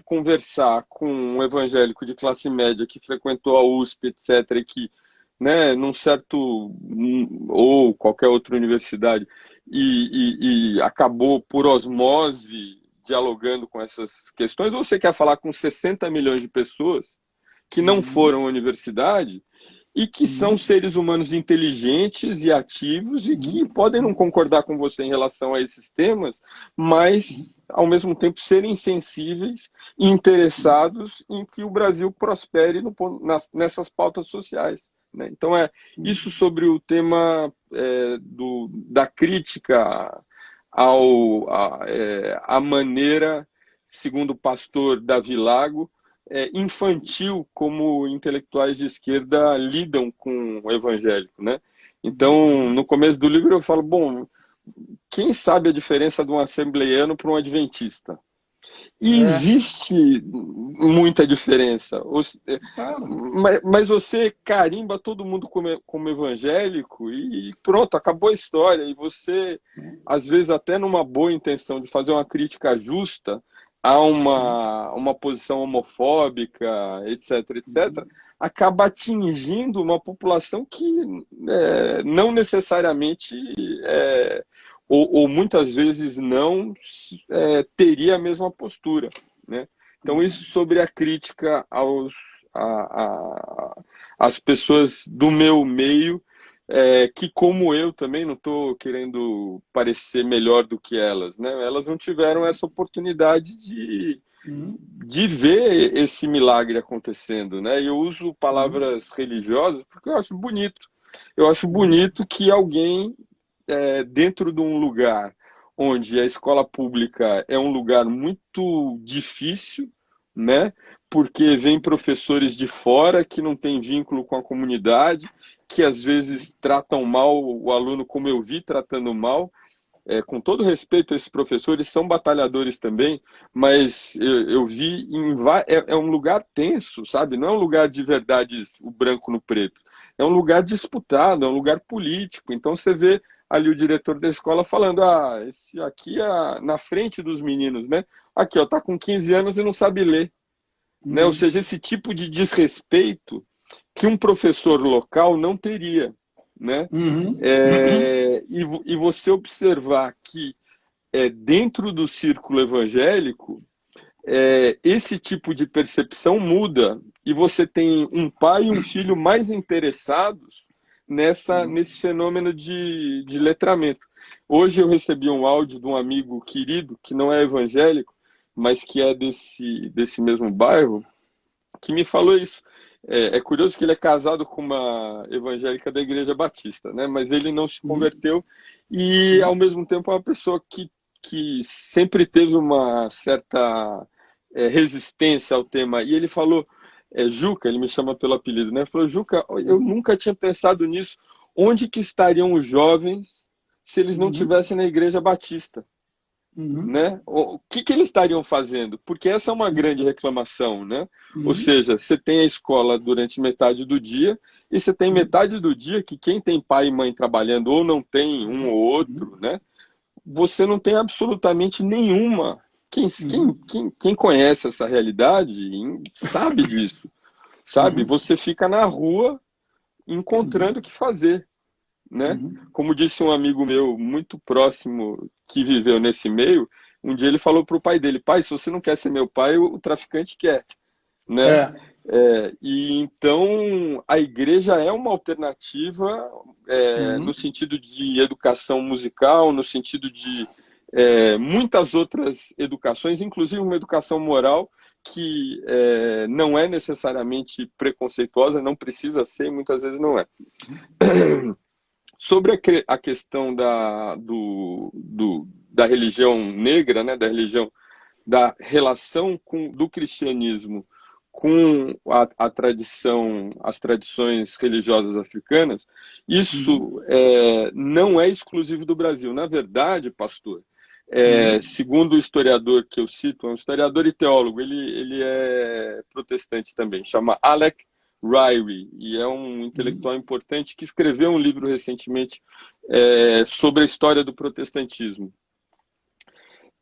conversar com um evangélico de classe média que frequentou a USP, etc., e que, né, num certo, ou qualquer outra universidade, e acabou por osmose dialogando com essas questões, ou você quer falar com 60 milhões de pessoas que não foram à universidade e que são seres humanos inteligentes e ativos e que podem não concordar com você em relação a esses temas, mas, ao mesmo tempo, serem sensíveis e interessados em que o Brasil prospere nessas pautas sociais, né? Então, isso sobre o tema da crítica à maneira, segundo o pastor Davi Lago, infantil como intelectuais de esquerda lidam com o evangélico, né? Então, no começo do livro eu falo, bom, quem sabe a diferença de um assembleiano para um adventista? E existe muita diferença. Mas você carimba todo mundo como evangélico e pronto, acabou a história. E você, às vezes, até numa boa intenção de fazer uma crítica justa a uma posição homofóbica, etc., acaba atingindo uma população que não necessariamente ou muitas vezes não teria a mesma postura, né? Então, isso sobre a crítica às pessoas do meu meio, que, como eu também, não estou querendo parecer melhor do que elas, né? Elas não tiveram essa oportunidade de ver esse milagre acontecendo, né? Eu uso palavras religiosas porque eu acho bonito. Eu acho bonito que alguém, dentro de um lugar onde a escola pública é um lugar muito difícil, né? Porque vem professores de fora que não têm vínculo com a comunidade, que às vezes tratam mal o aluno como eu vi tratando mal. Com todo respeito a esses professores, são batalhadores também, mas eu vi é um lugar tenso, sabe? Não é um lugar de verdades, o branco no preto. É um lugar disputado, é um lugar político. Então você vê ali o diretor da escola falando, esse aqui é na frente dos meninos, né? Aqui, ó, tá com 15 anos e não sabe ler, né? Ou seja, esse tipo de desrespeito que um professor local não teria, né? E você observar que dentro do círculo evangélico esse tipo de percepção muda e você tem um pai e um filho mais interessados nesse fenômeno de letramento. Hoje eu recebi um áudio de um amigo querido que não é evangélico, mas que é desse mesmo bairro, que me falou isso. É curioso que ele é casado com uma evangélica da Igreja Batista, né? Mas ele não se converteu e, ao mesmo tempo, é uma pessoa que sempre teve uma certa resistência ao tema. E ele falou, Juca, ele me chama pelo apelido, né? Ele falou, Juca, eu nunca tinha pensado nisso. Onde que estariam os jovens se eles não estivessem na Igreja Batista? Né? O que eles estariam fazendo? Porque essa é uma grande reclamação, né? Ou seja, você tem a escola durante metade do dia e você tem metade do dia que quem tem pai e mãe trabalhando ou não tem um ou outro, né? Você não tem absolutamente nenhuma. Quem conhece essa realidade sabe disso, sabe? Você fica na rua encontrando o que fazer, né? Como disse um amigo meu muito próximo que viveu nesse meio, um dia ele falou para o pai dele, pai, se você não quer ser meu pai, o traficante quer, né? E então a igreja é uma alternativa no sentido de educação musical, no sentido de muitas outras educações, inclusive uma educação moral que não é necessariamente preconceituosa, não precisa ser e muitas vezes não é. Sobre a questão da religião negra, né, da relação do cristianismo com a tradição, as tradições religiosas africanas, isso não é exclusivo do Brasil. Na verdade, pastor, segundo o historiador que eu cito, é um historiador e teólogo, ele é protestante também, chama Alec Ryrie, e é um intelectual importante que escreveu um livro recentemente sobre a história do protestantismo.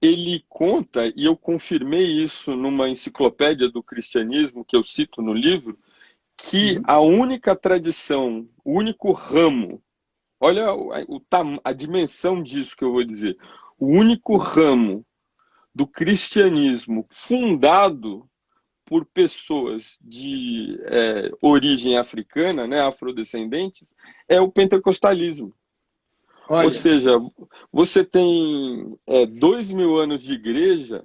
Ele conta, e eu confirmei isso numa enciclopédia do cristianismo que eu cito no livro, que a única tradição, o único ramo, olha a dimensão disso que eu vou dizer, o único ramo do cristianismo fundado por pessoas de origem africana, né, afrodescendentes, é o pentecostalismo. Olha. Ou seja, você tem 2000 anos de igreja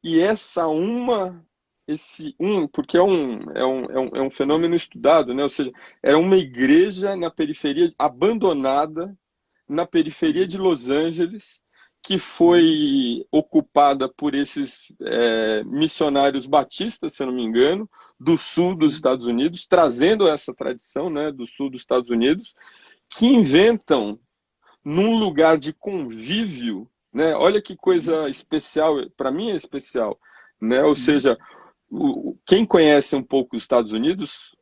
e porque é um fenômeno estudado, né? Ou seja, era uma igreja na periferia, abandonada, na periferia de Los Angeles, que foi ocupada por esses missionários batistas, se eu não me engano, do sul dos Estados Unidos, trazendo essa tradição, né, do sul dos Estados Unidos, que inventam num lugar de convívio, né? Olha que coisa especial, para mim é especial, né? Ou seja, quem conhece um pouco os Estados Unidos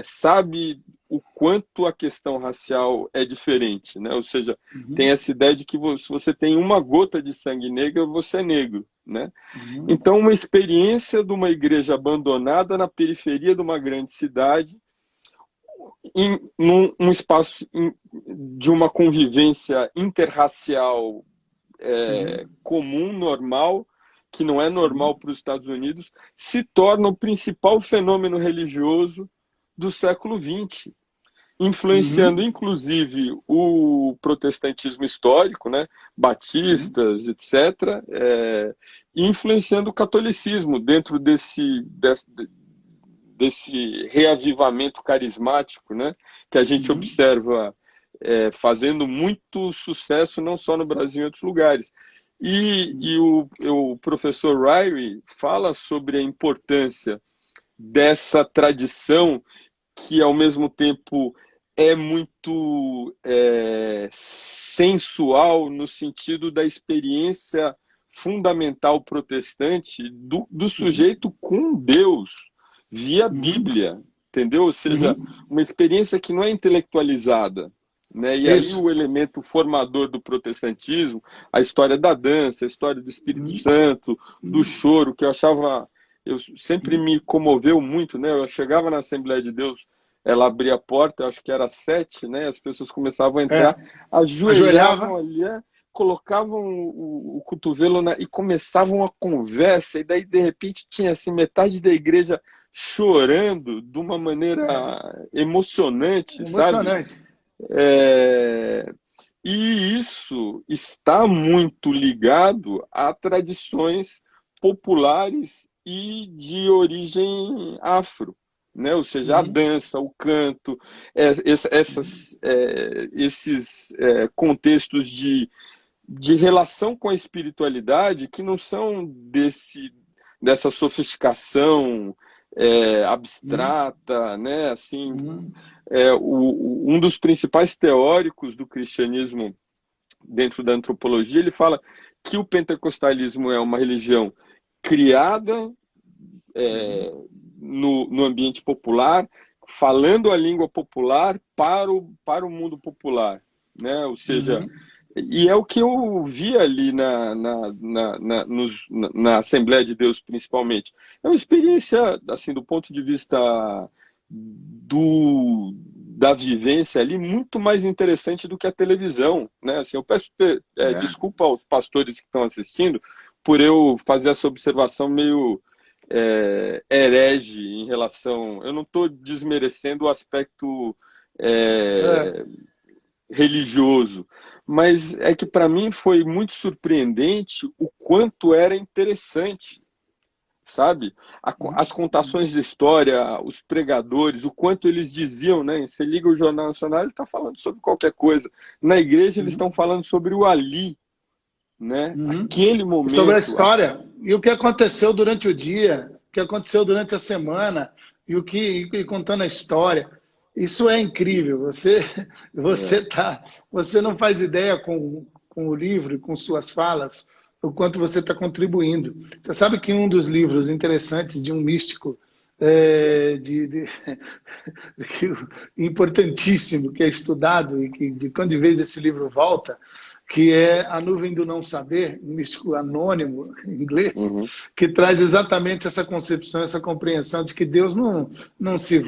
sabe o quanto a questão racial é diferente, né? Ou seja, tem essa ideia de que se você tem uma gota de sangue negro, você é negro, né? Então, uma experiência de uma igreja abandonada na periferia de uma grande cidade, num espaço de uma convivência interracial comum, normal, que não é normal para os Estados Unidos, se torna o principal fenômeno religioso do século XX. influenciando inclusive o protestantismo histórico, né, batistas, etc., influenciando o catolicismo dentro desse reavivamento carismático, né, que a gente observa fazendo muito sucesso não só no Brasil, em outros lugares. E o professor Ryrie fala sobre a importância dessa tradição que, ao mesmo tempo, é muito sensual no sentido da experiência fundamental protestante do sujeito com Deus, via Bíblia, entendeu? Ou seja, uma experiência que não é intelectualizada. Né? E aí o elemento formador do protestantismo, a história da dança, a história do Espírito Santo, do choro, que eu sempre me comoveu muito, né? Eu chegava na Assembleia de Deus, ela abria a porta, eu acho que era 7, né? As pessoas começavam a entrar, ajoelhavam ali, colocavam o cotovelo e começavam a conversa, e daí de repente tinha assim metade da igreja chorando de uma maneira emocionante, sabe? E isso está muito ligado a tradições populares e de origem afro, né? Ou seja, a dança, o canto, esses contextos de relação com a espiritualidade que não são dessa sofisticação abstrata, né? Assim, um dos principais teóricos do cristianismo dentro da antropologia, ele fala que o pentecostalismo é uma religião criada no ambiente popular, falando a língua popular para o mundo popular, né? Ou seja, e é o que eu vi ali na Assembleia de Deus, principalmente. É uma experiência, assim, do ponto de vista da vivência ali, muito mais interessante do que a televisão, né? Assim, eu peço desculpa aos pastores que estão assistindo por eu fazer essa observação meio herege em relação... Eu não estou desmerecendo o aspecto religioso, mas é que para mim foi muito surpreendente o quanto era interessante, sabe? As contações de história, os pregadores, o quanto eles diziam, né? Você liga o Jornal Nacional, ele está falando sobre qualquer coisa. Na igreja eles estão falando sobre o ali, né? Aquele momento. Sobre a história e o que aconteceu durante o dia, o que aconteceu durante a semana e contando a história. Isso é incrível. Você não faz ideia com o livro e com suas falas o quanto você está contribuindo. Você sabe que um dos livros interessantes de um místico importantíssimo que é estudado e que de quando de vez esse livro volta, que é A Nuvem do Não Saber, um místico anônimo em inglês, que traz exatamente essa concepção, essa compreensão de que Deus não se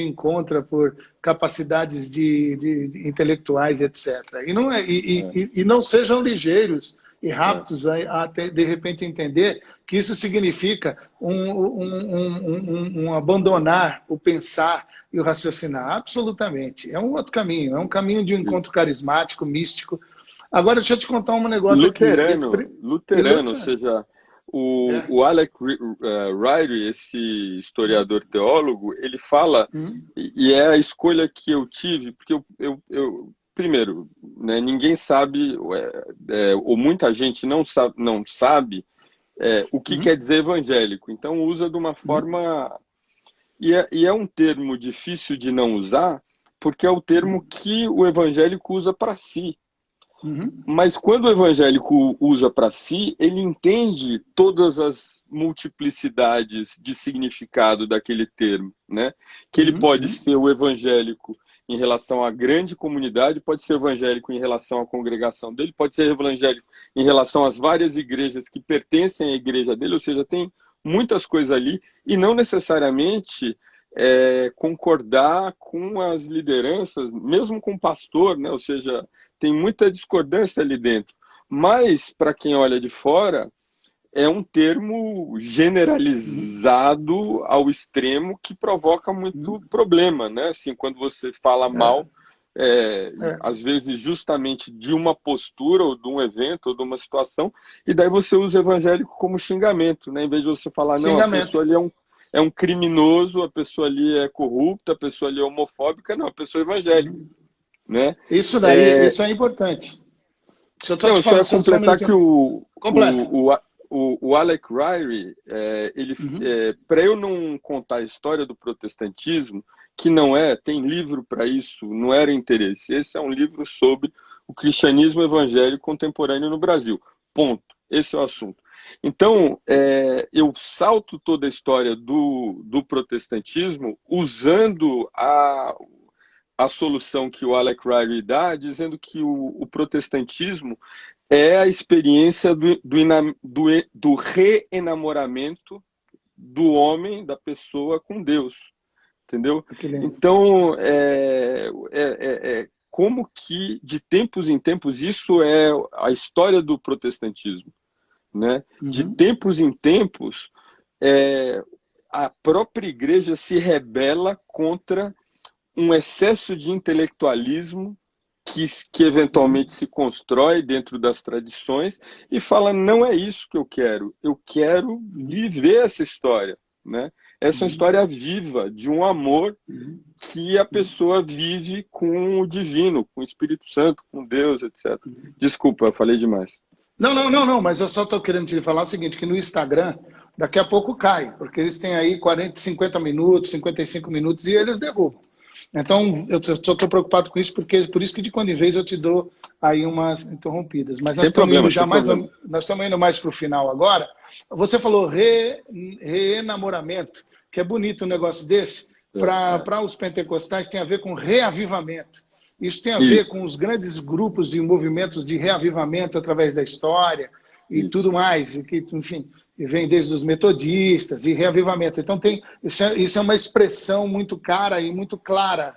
encontra por capacidades de intelectuais, etc. E não sejam ligeiros e rápidos a de repente entender que isso significa um abandonar o pensar e o raciocinar. Absolutamente. É um outro caminho, é um caminho de um encontro carismático, místico. Agora, deixa eu te contar um negócio luterano, ou seja, o Alec Ryrie, esse historiador teólogo, ele fala, e é a escolha que eu tive, porque primeiro, né, ninguém sabe, ou muita gente não sabe o que quer dizer evangélico, então usa de uma forma... E é um termo difícil de não usar, porque é o termo que o evangélico usa para si. Mas quando o evangélico usa para si, ele entende todas as multiplicidades de significado daquele termo, né? Que ele pode ser o evangélico em relação à grande comunidade, pode ser evangélico em relação à congregação dele, pode ser evangélico em relação às várias igrejas que pertencem à igreja dele, ou seja, tem muitas coisas ali, e não necessariamente concordar com as lideranças, mesmo com o pastor, né? Ou seja, tem muita discordância ali dentro. Mas, para quem olha de fora, é um termo generalizado ao extremo que provoca muito problema, né? Assim, quando você fala mal, às vezes justamente de uma postura ou de um evento ou de uma situação, e daí você usa evangélico como xingamento, né? Em vez de você falar, não, a Xingamento. pessoa ali é um criminoso, a pessoa ali é corrupta, a pessoa ali é homofóbica, não, a pessoa é evangélica, né? Isso daí, isso é importante. Deixa eu só Não, te eu só falar, ia só um completar que minutinho. Completa. o Alec Ryrie, para eu não contar a história do protestantismo, que não tem livro para isso, não era interesse. Esse é um livro sobre o cristianismo evangélico contemporâneo no Brasil. Ponto. Esse é o assunto. Então, eu salto toda a história do protestantismo usando a solução que o Alec Ryrie dá, dizendo que o protestantismo é a experiência do reenamoramento do homem, da pessoa com Deus, entendeu? Então, como que de tempos em tempos, isso é a história do protestantismo, né? De tempos em tempos, a própria igreja se rebela contra um excesso de intelectualismo que eventualmente se constrói dentro das tradições e fala, não é isso que eu quero viver essa história, né? Essa é uma história viva de um amor que a pessoa vive com o divino, com o Espírito Santo, com Deus, etc. Desculpa, eu falei demais. Não, mas eu só estou querendo te falar o seguinte, que no Instagram, daqui a pouco cai, porque eles têm aí 40, 50 minutos, 55 minutos e eles derrubam. Então, eu só estou preocupado com isso, porque por isso que de quando em vez eu te dou aí umas interrompidas. Mas nós estamos indo já nós estamos indo mais para o final agora. Você falou reenamoramento, que é bonito um negócio desse. Para os pentecostais tem a ver com reavivamento. Isso tem a ver com os grandes grupos e movimentos de reavivamento através da história e tudo mais. E que, enfim, vem desde os metodistas e reavivamento. Então, isso é uma expressão muito cara e muito clara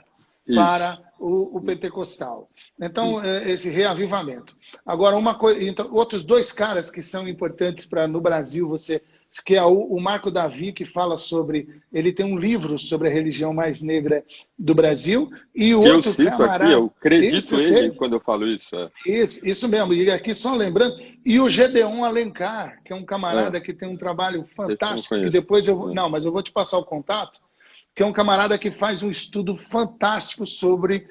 para o pentecostal. Então, esse reavivamento. Agora, uma coisa, então, outros dois caras que são importantes para no Brasil, que é o Marco Davi, que fala sobre... Ele tem um livro sobre a religião mais negra do Brasil. E o outro eu cito camarada... aqui, eu acredito ele quando eu falo isso. Isso mesmo. E aqui só lembrando... E o Gedeon Alencar, que é um camarada que tem um trabalho fantástico. Que depois Não, mas eu vou te passar o contato. Que é um camarada que faz um estudo fantástico sobre...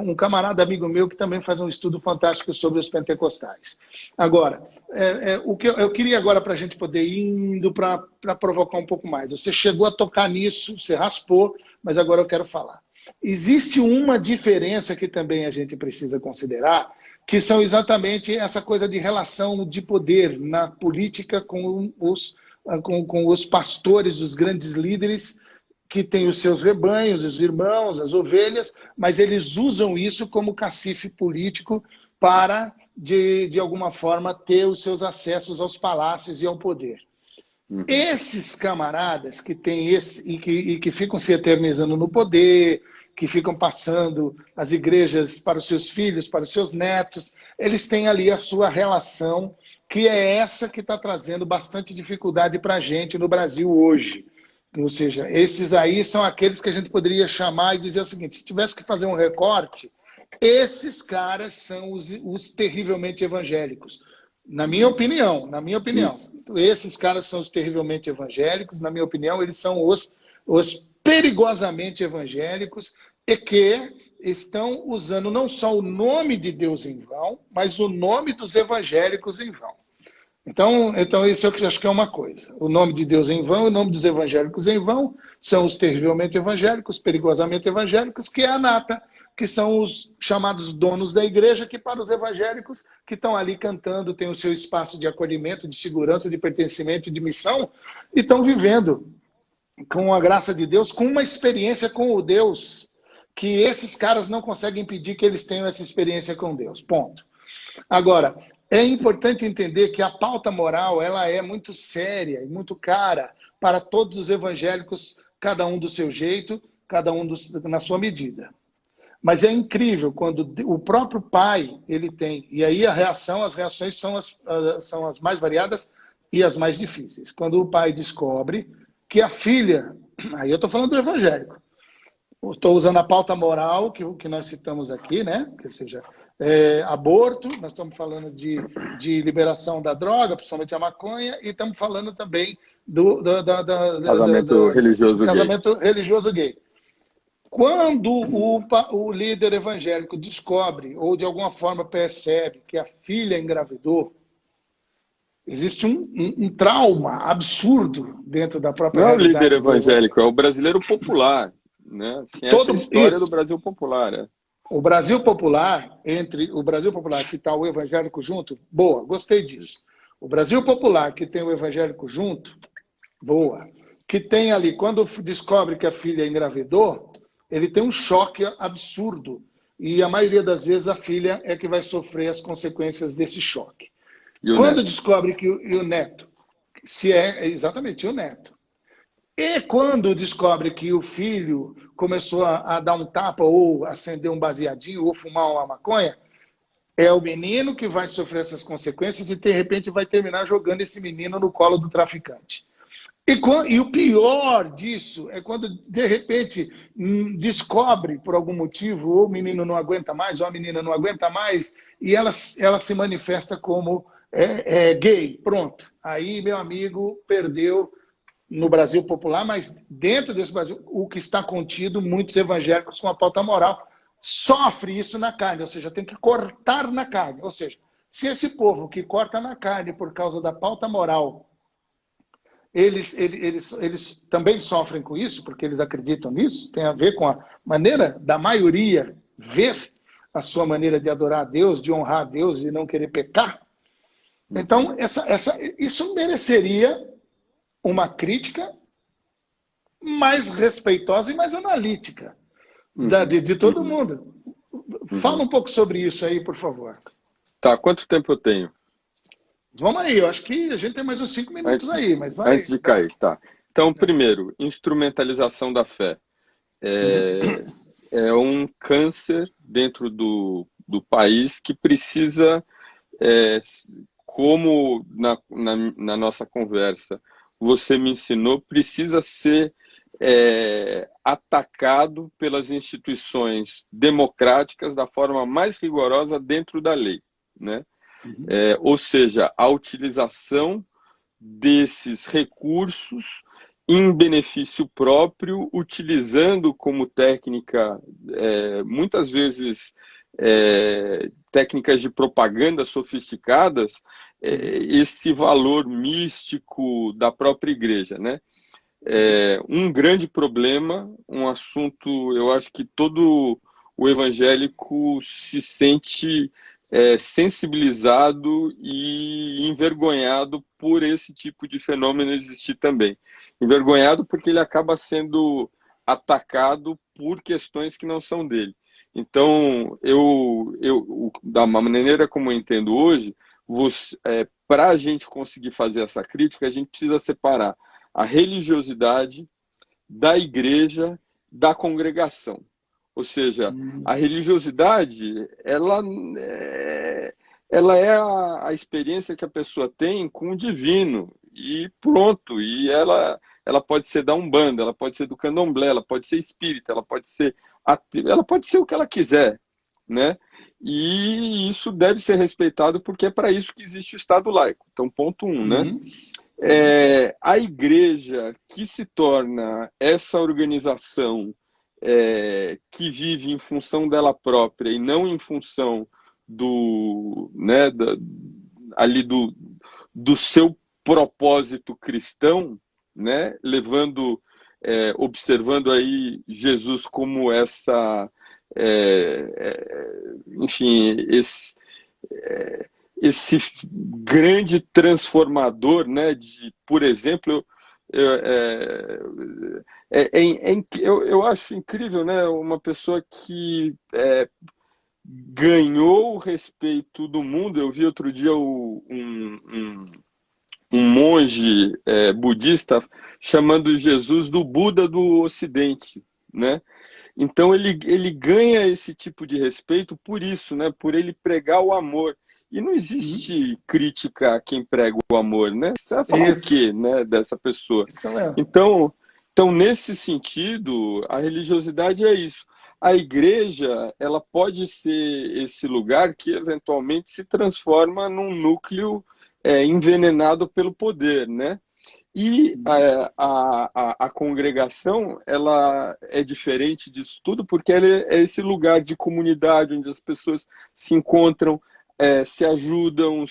um camarada amigo meu que também faz um estudo fantástico sobre os pentecostais. Agora, o que eu queria agora para a gente poder ir indo para provocar um pouco mais. Você chegou a tocar nisso, você raspou, mas agora eu quero falar. Existe uma diferença que também a gente precisa considerar, que são exatamente essa coisa de relação de poder na política com os pastores, os grandes líderes, que têm os seus rebanhos, os irmãos, as ovelhas, mas eles usam isso como cacife político para, de alguma forma, ter os seus acessos aos palácios e ao poder. Esses camaradas que têm e que ficam se eternizando no poder, que ficam passando as igrejas para os seus filhos, para os seus netos, eles têm ali a sua relação, que é essa que está trazendo bastante dificuldade para a gente no Brasil hoje. Ou seja, esses aí são aqueles que a gente poderia chamar e dizer o seguinte, se tivesse que fazer um recorte, esses caras são os terrivelmente evangélicos. Na minha opinião. Esses caras são os terrivelmente evangélicos, na minha opinião, eles são os perigosamente evangélicos e que estão usando não só o nome de Deus em vão, mas o nome dos evangélicos em vão. Então isso eu acho que é uma coisa. O nome de Deus em vão, o nome dos evangélicos em vão, são os terrivelmente evangélicos, perigosamente evangélicos, que é a nata, que são os chamados donos da igreja, que para os evangélicos que estão ali cantando, têm o seu espaço de acolhimento, de segurança, de pertencimento e de missão, e estão vivendo com a graça de Deus, com uma experiência com o Deus, que esses caras não conseguem impedir que eles tenham essa experiência com Deus. Ponto. Agora, é importante entender que a pauta moral ela é muito séria e muito cara para todos os evangélicos, cada um do seu jeito, cada um na sua medida. Mas é incrível quando o próprio pai ele tem, e aí as reações são as mais variadas, e as mais difíceis. Quando o pai descobre que a filha, aí eu estou falando do evangélico, estou usando a pauta moral que nós citamos aqui, né? Que seja aborto, nós estamos falando de liberação da droga, principalmente a maconha, e estamos falando também do Casamento religioso gay. casamento religioso gay. Quando o líder evangélico descobre, ou de alguma forma percebe que a filha engravidou, existe um trauma absurdo dentro da própria Não é o realidade. líder evangélico, é o brasileiro popular. Né? Assim, essa é a história do Brasil popular. É. O Brasil popular, entre o Brasil popular que está o evangélico junto, boa, gostei disso. O Brasil popular que tem o evangélico junto, boa. Que tem ali, quando descobre que a filha engravidou, ele tem um choque absurdo. E a maioria das vezes a filha é que vai sofrer as consequências desse choque. Quando descobre que o neto, exatamente, o neto. E quando descobre que o filho começou a dar um tapa, ou acender um baseadinho, ou fumar uma maconha, é o menino que vai sofrer essas consequências e, de repente, vai terminar jogando esse menino no colo do traficante. E o pior disso é quando, de repente, descobre, por algum motivo, ou o menino não aguenta mais, ou a menina não aguenta mais, e ela se manifesta como gay. Pronto. Aí, meu amigo, perdeu no Brasil popular, mas dentro desse Brasil, o que está contido, muitos evangélicos com a pauta moral sofre isso na carne, ou seja, tem que cortar na carne. Ou seja, se esse povo que corta na carne por causa da pauta moral, eles também sofrem com isso, porque eles acreditam nisso, tem a ver com a maneira da maioria ver a sua maneira de adorar a Deus, de honrar a Deus e não querer pecar. Então, isso mereceria uma crítica mais respeitosa e mais analítica de todo mundo. Fala um pouco sobre isso aí, por favor. Tá, quanto tempo eu tenho? Vamos aí, eu acho que a gente tem mais uns 5 minutos aí, mas vai. Antes de cair, tá. Então, primeiro, instrumentalização da fé. É um câncer dentro do país que precisa, como na nossa conversa, você me ensinou, precisa ser atacado pelas instituições democráticas da forma mais rigorosa dentro da lei, né? Ou seja, a utilização desses recursos em benefício próprio, utilizando como técnica, muitas vezes, técnicas de propaganda sofisticadas, esse valor místico da própria igreja, né? Um grande problema, um assunto, eu acho que todo o evangélico se sente sensibilizado e envergonhado por esse tipo de fenômeno existir também. Envergonhado porque ele acaba sendo atacado por questões que não são dele. Então, da maneira como eu entendo hoje, para a gente conseguir fazer essa crítica, a gente precisa separar a religiosidade da igreja, da congregação. Ou seja, a religiosidade, ela é a experiência que a pessoa tem com o divino, e pronto. E ela pode ser da Umbanda, ela pode ser do Candomblé, ela pode ser espírita, ela pode ser o que ela quiser, né? E isso deve ser respeitado, porque é para isso que existe o Estado laico. Então, ponto 1, né? A igreja que se torna essa organização que vive em função dela própria e não em função do seu propósito cristão, né? Observando aí Jesus como enfim, esse grande transformador, né? Por exemplo, eu acho incrível, né? Uma pessoa que ganhou o respeito do mundo. Eu vi outro dia um monge budista chamando Jesus do Buda do Ocidente, né? Então ele ganha esse tipo de respeito por isso, né? Por ele pregar o amor. E não existe crítica a quem prega o amor, né? Você vai falar o quê, né, dessa pessoa? Isso mesmo. Então, nesse sentido, a religiosidade é isso. A igreja, ela pode ser esse lugar que eventualmente se transforma num núcleo envenenado pelo poder, né? E a congregação, ela é diferente disso tudo porque ela é esse lugar de comunidade onde as pessoas se encontram, se ajudam,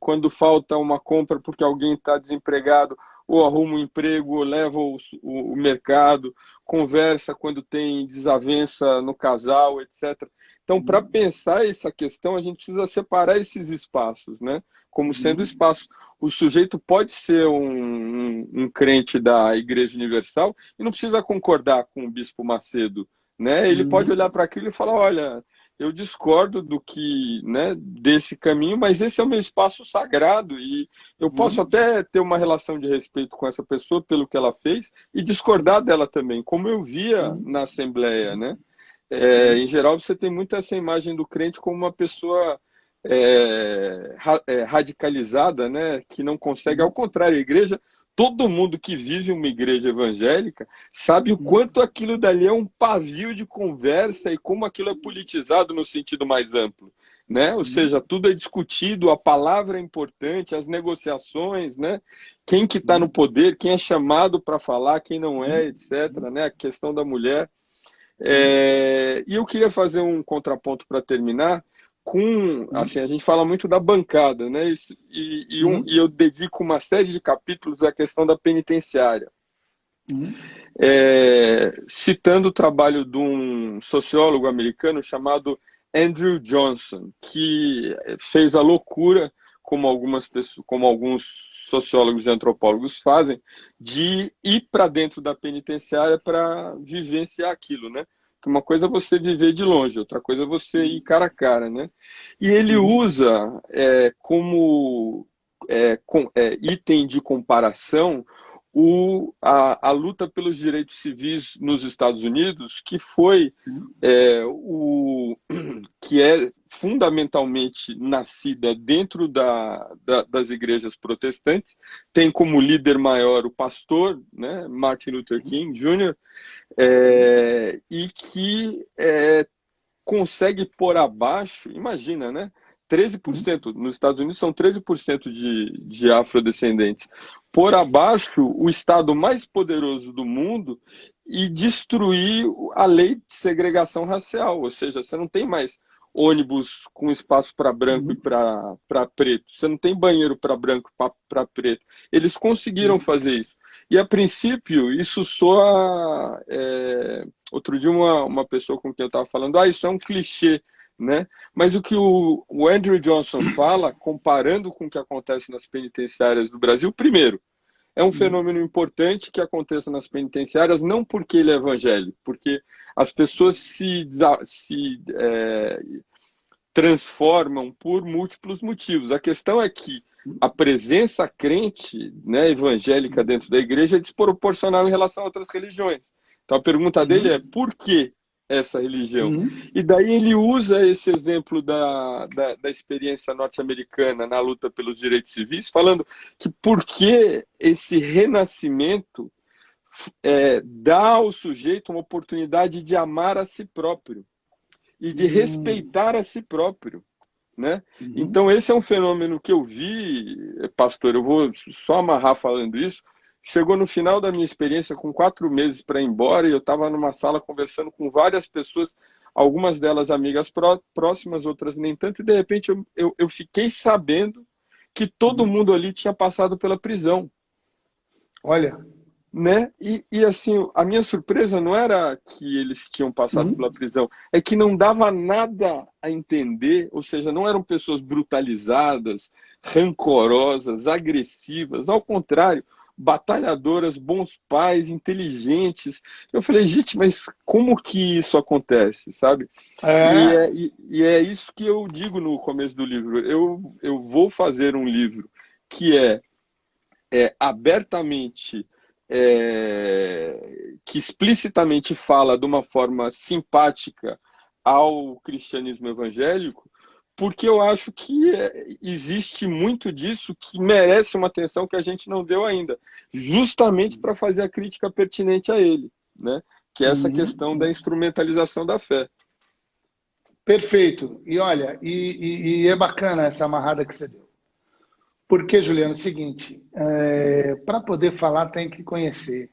quando falta uma compra porque alguém está desempregado, ou arruma um emprego, ou leva o mercado, conversa quando tem desavença no casal, etc. Então, para pensar essa questão, a gente precisa separar esses espaços, né? Como sendo espaço. O sujeito pode ser um crente da Igreja Universal e não precisa concordar com o Bispo Macedo, né? Ele pode olhar para aquilo e falar, olha, eu discordo do que, né, desse caminho, mas esse é o meu espaço sagrado e eu posso até ter uma relação de respeito com essa pessoa pelo que ela fez e discordar dela também, como eu via na Assembleia, né? Em geral, você tem muito essa imagem do crente como uma pessoa radicalizada, né, que não consegue, ao contrário, a igreja, todo mundo que vive uma igreja evangélica sabe o quanto aquilo dali é um pavio de conversa e como aquilo é politizado no sentido mais amplo, né? Ou seja, tudo é discutido, a palavra é importante, as negociações, né? Quem que está no poder, quem é chamado para falar, quem não é, etc., né? A questão da mulher. E eu queria fazer um contraponto para terminar, assim, a gente fala muito da bancada, né? E eu dedico uma série de capítulos à questão da penitenciária. Citando o trabalho de um sociólogo americano chamado Andrew Johnson, que fez a loucura, como alguns sociólogos e antropólogos fazem, de ir para dentro da penitenciária para vivenciar aquilo, né? Que uma coisa é você viver de longe, outra coisa é você ir cara a cara, né? E ele usa como item de comparação a luta pelos direitos civis nos Estados Unidos, que foi que é fundamentalmente nascida dentro das igrejas protestantes, tem como líder maior o pastor, né, Martin Luther King Jr., e que consegue pôr abaixo, imagina, né? 13%, nos Estados Unidos são 13% de afrodescendentes, por abaixo o estado mais poderoso do mundo e destruir a lei de segregação racial, ou seja, você não tem mais ônibus com espaço para branco e para preto, você não tem banheiro para branco e para preto. Eles conseguiram fazer isso. E a princípio, isso soa. Outro dia, uma pessoa com quem eu estava falando, isso é um clichê, né? Mas o que o Andrew Johnson fala, comparando com o que acontece nas penitenciárias do Brasil, primeiro, é um fenômeno importante que aconteça nas penitenciárias, não porque ele é evangélico, porque as pessoas se transformam por múltiplos motivos. A questão é que a presença crente, né, evangélica dentro da igreja é desproporcional em relação a outras religiões. Então a pergunta dele é por que essa religião? E daí ele usa esse exemplo da experiência norte-americana na luta pelos direitos civis, falando que por que esse renascimento dá ao sujeito uma oportunidade de amar a si próprio e de respeitar a si próprio, né? Então esse é um fenômeno que eu vi, pastor, eu vou só amarrar falando isso. Chegou no final da minha experiência, com 4 meses para ir embora, e eu estava numa sala conversando com várias pessoas, algumas delas amigas próximas, outras nem tanto, e de repente eu fiquei sabendo que todo mundo ali tinha passado pela prisão. Olha, né? E assim, a minha surpresa não era que eles tinham passado pela prisão, é que não dava nada a entender, ou seja, não eram pessoas brutalizadas, rancorosas, agressivas, ao contrário, batalhadoras, bons pais, inteligentes. Eu falei, gente, mas como que isso acontece, sabe? E é isso que eu digo no começo do livro. Eu vou fazer um livro que é abertamente que explicitamente fala de uma forma simpática ao cristianismo evangélico, porque eu acho que existe muito disso que merece uma atenção que a gente não deu ainda, justamente para fazer a crítica pertinente a ele, né? Que é essa questão da instrumentalização da fé. Perfeito. E olha, é bacana essa amarrada que você deu. Porque, Juliano, é o seguinte, para poder falar tem que conhecer.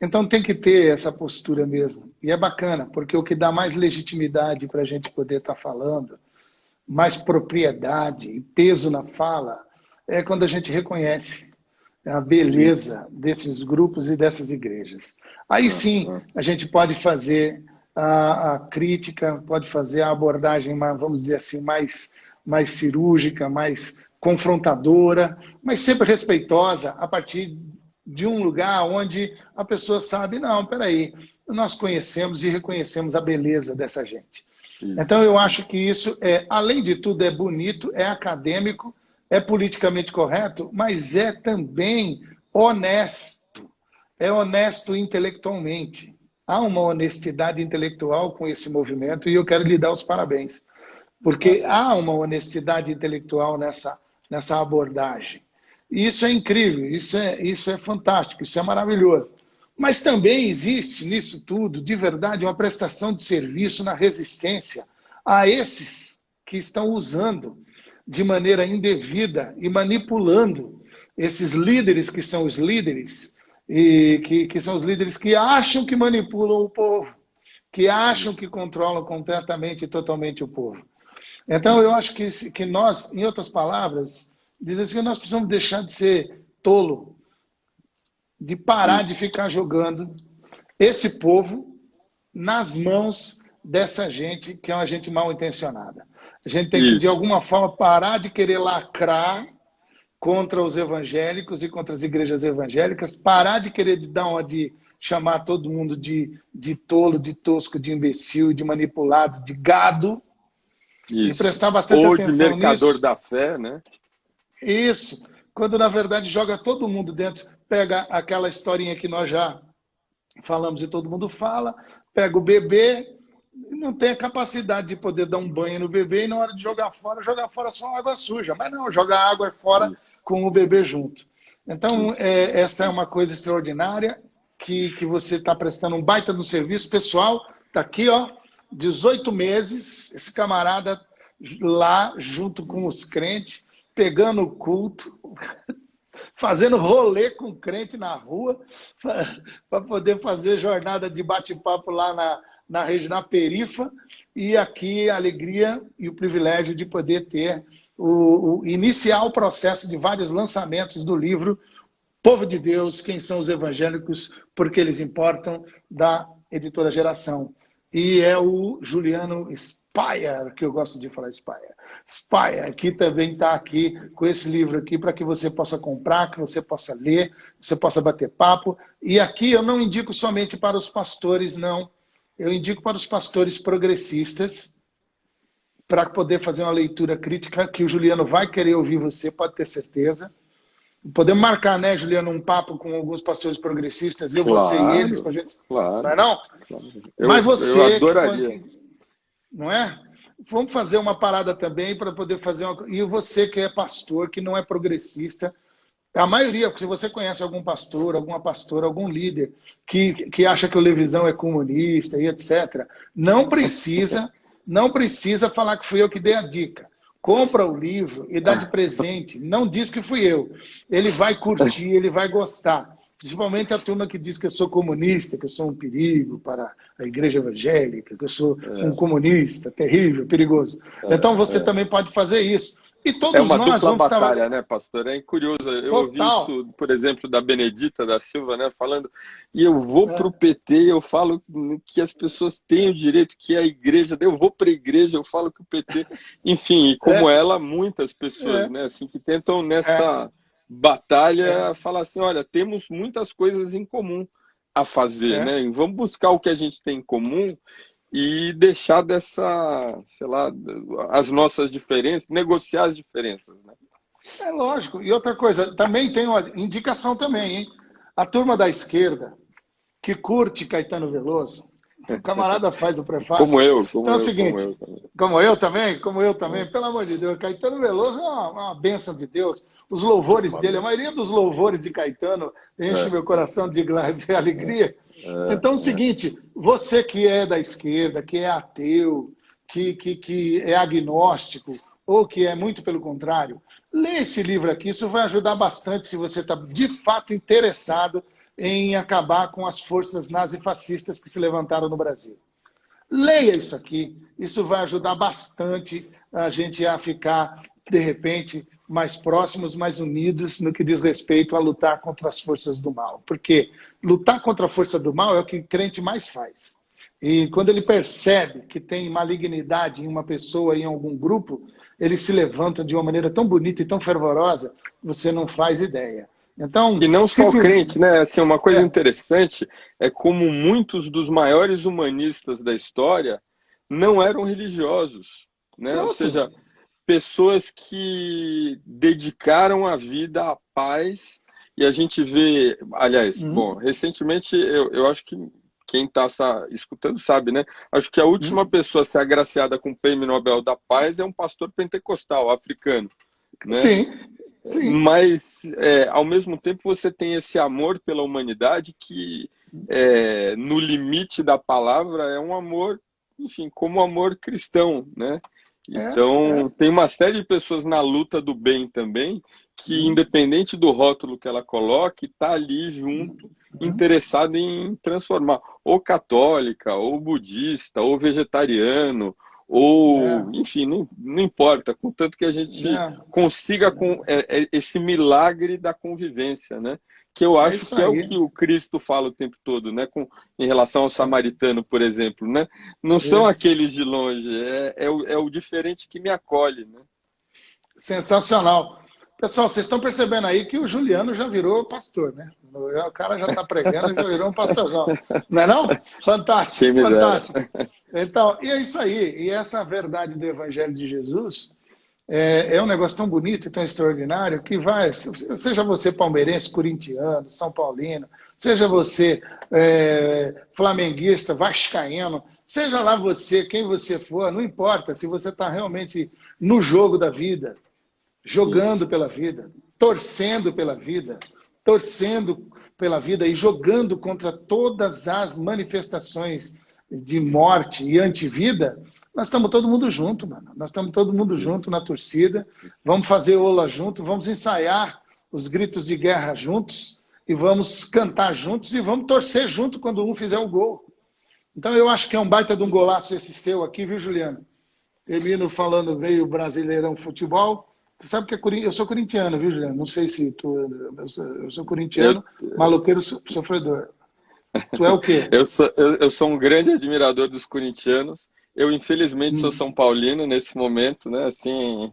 Então tem que ter essa postura mesmo. E é bacana, porque o que dá mais legitimidade para a gente poder estar falando, mais propriedade e peso na fala, é quando a gente reconhece a beleza desses grupos e dessas igrejas. Aí sim, a gente pode fazer a crítica, pode fazer a abordagem, vamos dizer assim, mais cirúrgica, mais confrontadora, mas sempre respeitosa, a partir de um lugar onde a pessoa sabe, não, peraí, nós conhecemos e reconhecemos a beleza dessa gente. Então eu acho que isso, além de tudo, é bonito, é acadêmico, é politicamente correto, mas é também honesto. É honesto intelectualmente. Há uma honestidade intelectual com esse movimento e eu quero lhe dar os parabéns. Porque há uma honestidade intelectual nessa abordagem. E isso é incrível, isso é fantástico, isso é maravilhoso. Mas também existe nisso tudo, de verdade, uma prestação de serviço na resistência a esses que estão usando de maneira indevida e manipulando esses líderes que são os líderes, e que são os líderes que acham que manipulam o povo, que acham que controlam completamente e totalmente o povo. Então, eu acho que nós, em outras palavras, diz assim, que nós precisamos deixar de ser tolo, de parar de ficar jogando esse povo nas mãos dessa gente que é uma gente mal intencionada. A gente tem que, de alguma forma, parar de querer lacrar contra os evangélicos e contra as igrejas evangélicas, parar de querer de chamar todo mundo de tolo, de tosco, de imbecil, de manipulado, de gado, e prestar bastante atenção nisso. Ou de mercador da fé, né? Isso. Quando, na verdade, joga todo mundo dentro, pega aquela historinha que nós já falamos e todo mundo fala, pega o bebê, não tem a capacidade de poder dar um banho no bebê e na hora de jogar fora só água suja. Mas não, joga a água fora com o bebê junto. Então, essa é uma coisa extraordinária que você está prestando um baita no serviço. Pessoal, está aqui, ó, 18 meses, esse camarada lá junto com os crentes, pegando o culto, fazendo rolê com crente na rua, para poder fazer jornada de bate-papo lá na perifa, e aqui a alegria e o privilégio de poder ter iniciar o processo de vários lançamentos do livro Povo de Deus, Quem são os Evangélicos, porque eles importam, da editora Geração. E é o Juliano Speyer, que eu gosto de falar Speyer, que também está aqui com esse livro aqui para que você possa comprar, que você possa ler, você possa bater papo. E aqui eu não indico somente para os pastores, não. Eu indico para os pastores progressistas, para poder fazer uma leitura crítica, que o Juliano vai querer ouvir você, pode ter certeza. Podemos marcar, né, Juliano, um papo com alguns pastores progressistas, eu, você e eles, para a gente... Claro. Não é não? Claro. Mas você... Eu adoraria. Não é? Vamos fazer uma parada também para poder fazer uma... E você que é pastor, que não é progressista, a maioria, se você conhece algum pastor, alguma pastora, algum líder que acha que o Levisão é comunista e etc., não precisa falar que fui eu que dei a dica. Compra o livro e dá de presente. Não diz que fui eu. Ele vai curtir, ele vai gostar. Principalmente a turma que diz que eu sou comunista, que eu sou um perigo para a igreja evangélica, que eu sou um comunista terrível, perigoso. Então você também pode fazer isso. E todos uma nós dupla vamos batalha, estar... né, pastor? É curioso. Eu Total. ouvi isso, por exemplo, da Benedita da Silva, né, falando, e eu vou para o PT, eu falo que as pessoas têm o direito, que a igreja, eu vou para a igreja, eu falo que o PT... Enfim, e como ela, muitas pessoas, né, assim, que tentam nessa batalha falar assim, olha, temos muitas coisas em comum a fazer, né? E vamos buscar o que a gente tem em comum e deixar dessa, sei lá, as nossas diferenças, negociar as diferenças, né? É lógico. E outra coisa, também tem uma indicação também, hein? A turma da esquerda que curte Caetano Veloso, O camarada faz o Como prefácio. eu, Então como é o eu, como seguinte, eu também. como eu também, pelo amor de Deus, Caetano Veloso é uma bênção de Deus. Os louvores Uma dele, a benção. maioria dos louvores de Caetano enche É, meu coração de alegria. Então é o é. seguinte, você que é da esquerda, que é ateu, que é agnóstico, ou que é muito pelo contrário, lê esse livro aqui, isso vai ajudar bastante se você está de fato interessado em acabar com as forças nazifascistas que se levantaram no Brasil. Leia isso aqui, isso vai ajudar bastante a gente a ficar, de repente, mais próximos, mais unidos no que diz respeito a lutar contra as forças do mal. Porque lutar contra a força do mal é o que o crente mais faz. E quando ele percebe que tem malignidade em uma pessoa, em algum grupo, ele se levanta de uma maneira tão bonita e tão fervorosa, você não faz ideia. Então, E não se só o fizer. crente, né? Assim, uma coisa É, interessante é como muitos dos maiores humanistas da história não eram religiosos, né? Ou pronto. seja, pessoas que dedicaram a vida à paz. E a gente vê, aliás, bom, Uhum, recentemente eu acho que quem está escutando sabe, né? Acho que a última uhum. pessoa a ser agraciada com o Prêmio Nobel da Paz é um pastor pentecostal africano, né? Sim, sim. Mas, ao mesmo tempo, você tem esse amor pela humanidade que, no limite da palavra, é um amor, enfim, como amor cristão, né? É, Então, é. tem uma série de pessoas na luta do bem também, que, Uhum, independente do rótulo que ela coloque, está ali junto, uhum. interessado em transformar, ou católica, ou budista, ou vegetariano, ou, É, enfim, não importa, contanto que a gente é, consiga esse milagre da convivência, né? Que eu é acho isso que é o aí. que o Cristo fala o tempo todo, né? Em relação ao É, samaritano, por exemplo, né? Não são isso. aqueles de longe, é o diferente que me acolhe, né? Sensacional. Pessoal, vocês estão percebendo aí que o Juliano já virou pastor, né? O cara já está pregando e já virou um pastorzão. Não é não? Quem Fantástico, me dera. fantástico. Então, e é isso aí. E essa verdade do Evangelho de Jesus é um negócio tão bonito e tão extraordinário que vai, seja você palmeirense, corintiano, São Paulino, seja você flamenguista, vascaíno, seja lá você, quem você for, não importa se você está realmente no jogo da vida, Isso. jogando pela vida, torcendo pela vida, torcendo pela vida e jogando contra todas as manifestações de morte e antivida, nós estamos todo mundo junto, mano. Nós estamos todo mundo Isso. junto na torcida. Vamos fazer ola junto, vamos ensaiar os gritos de guerra juntos e vamos cantar juntos e vamos torcer junto quando um fizer o gol. Então eu acho que é um baita de um golaço esse seu aqui, viu, Juliano? Termino falando meio Brasileirão Futebol. Tu sabe que eu sou corintiano, viu, Juliano? Não sei se tu. Eu sou Eu, corintiano, maloqueiro sofredor. Tu é o quê? eu sou um grande admirador dos corintianos. Eu, infelizmente, sou São Hum. Paulino nesse momento, né? Assim,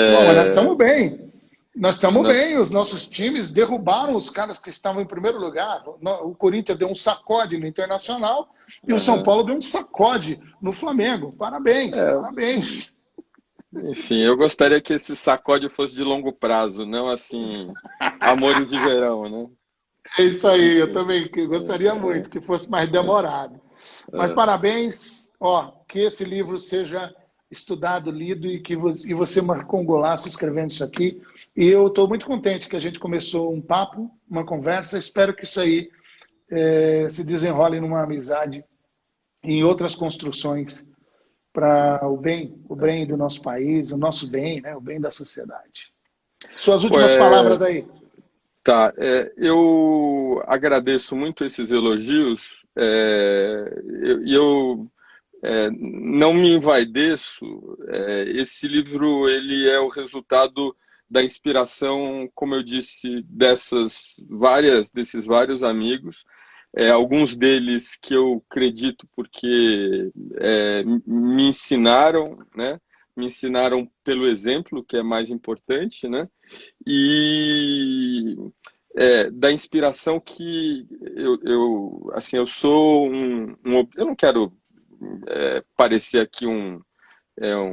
Bom, mas nós é, estamos bem. Nós estamos nós, bem. Os nossos times derrubaram os caras que estavam em primeiro lugar. O Corinthians deu um sacode no Internacional e o São aham. Paulo deu um sacode no Flamengo. Parabéns, É, parabéns. enfim, eu gostaria que esse sacode fosse de longo prazo, não assim, amores de verão, né? É isso aí, eu Enfim, também gostaria muito que fosse mais demorado. Mas é. parabéns, ó, que esse livro seja estudado, lido e você marcou um golaço escrevendo isso aqui. E eu estou muito contente que a gente começou um papo, uma conversa. Espero que isso aí se desenrole numa amizade e em outras construções para o bem do nosso país, o nosso bem, né, o bem da sociedade. Suas Pô, últimas palavras aí. tá, eu agradeço muito esses elogios, e eu não me envaideço. Esse livro ele é o resultado da inspiração, como eu disse, desses vários amigos, alguns deles que eu acredito porque me ensinaram, né? Me ensinaram pelo exemplo, que é mais importante, né? E da inspiração que assim, eu sou eu não quero parecer aqui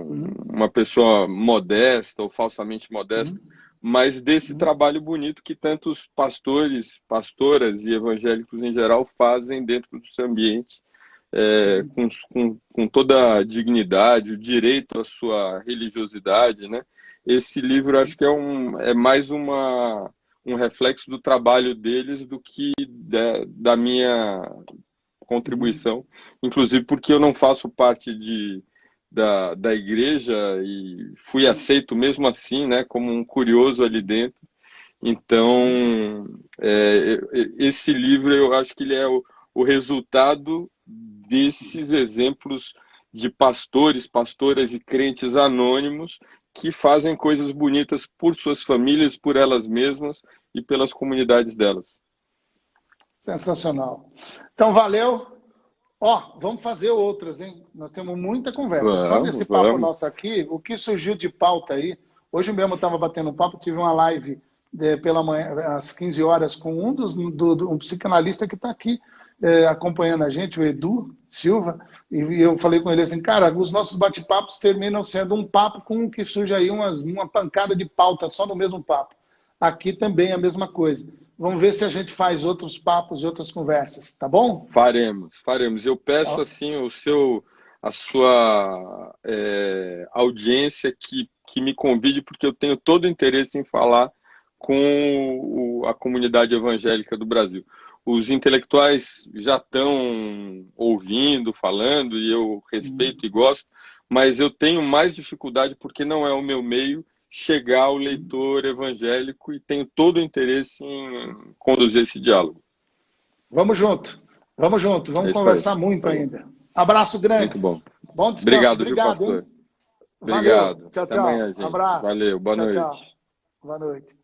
Uhum, uma pessoa modesta ou falsamente modesta, uhum, mas desse uhum. trabalho bonito que tantos pastores, pastoras e evangélicos em geral fazem dentro do seu ambiente, com toda a dignidade, o direito à sua religiosidade, né? Esse livro acho que é mais um reflexo do trabalho deles do que da minha contribuição, inclusive porque eu não faço parte da igreja e fui aceito mesmo assim, né, como um curioso ali dentro. Então, esse livro eu acho que ele é o resultado desses exemplos de pastores, pastoras e crentes anônimos que fazem coisas bonitas por suas famílias, por elas mesmas e pelas comunidades delas. Sensacional. Então, valeu. Ó, vamos fazer outras, hein? Nós temos muita conversa. Só nesse papo Vamos. nosso aqui, o que surgiu de pauta aí, hoje mesmo eu estava batendo um papo, tive uma live pela manhã, às 15 horas, com um psicanalista que está aqui acompanhando a gente, o Edu Silva, e eu falei com ele assim, cara, os nossos bate-papos terminam sendo um papo com que surge aí uma pancada de pauta só no mesmo papo. Aqui também é a mesma coisa. Vamos ver se a gente faz outros papos e outras conversas, tá bom? Faremos. Eu peço assim a sua audiência que me convide, porque eu tenho todo o interesse em falar com a comunidade evangélica do Brasil. Os intelectuais já estão ouvindo, falando, e eu respeito e gosto, mas eu tenho mais dificuldade porque não é o meu meio chegar ao leitor evangélico e tenho todo o interesse em conduzir esse diálogo. Vamos junto, vamos conversar muito ainda. Abraço grande. Muito bom. Bom descanso. Obrigado, pastor. Hein? Obrigado. Obrigado. Tchau, Até tchau. amanhã, gente. Abraço. Valeu, boa noite. Tchau. Boa noite.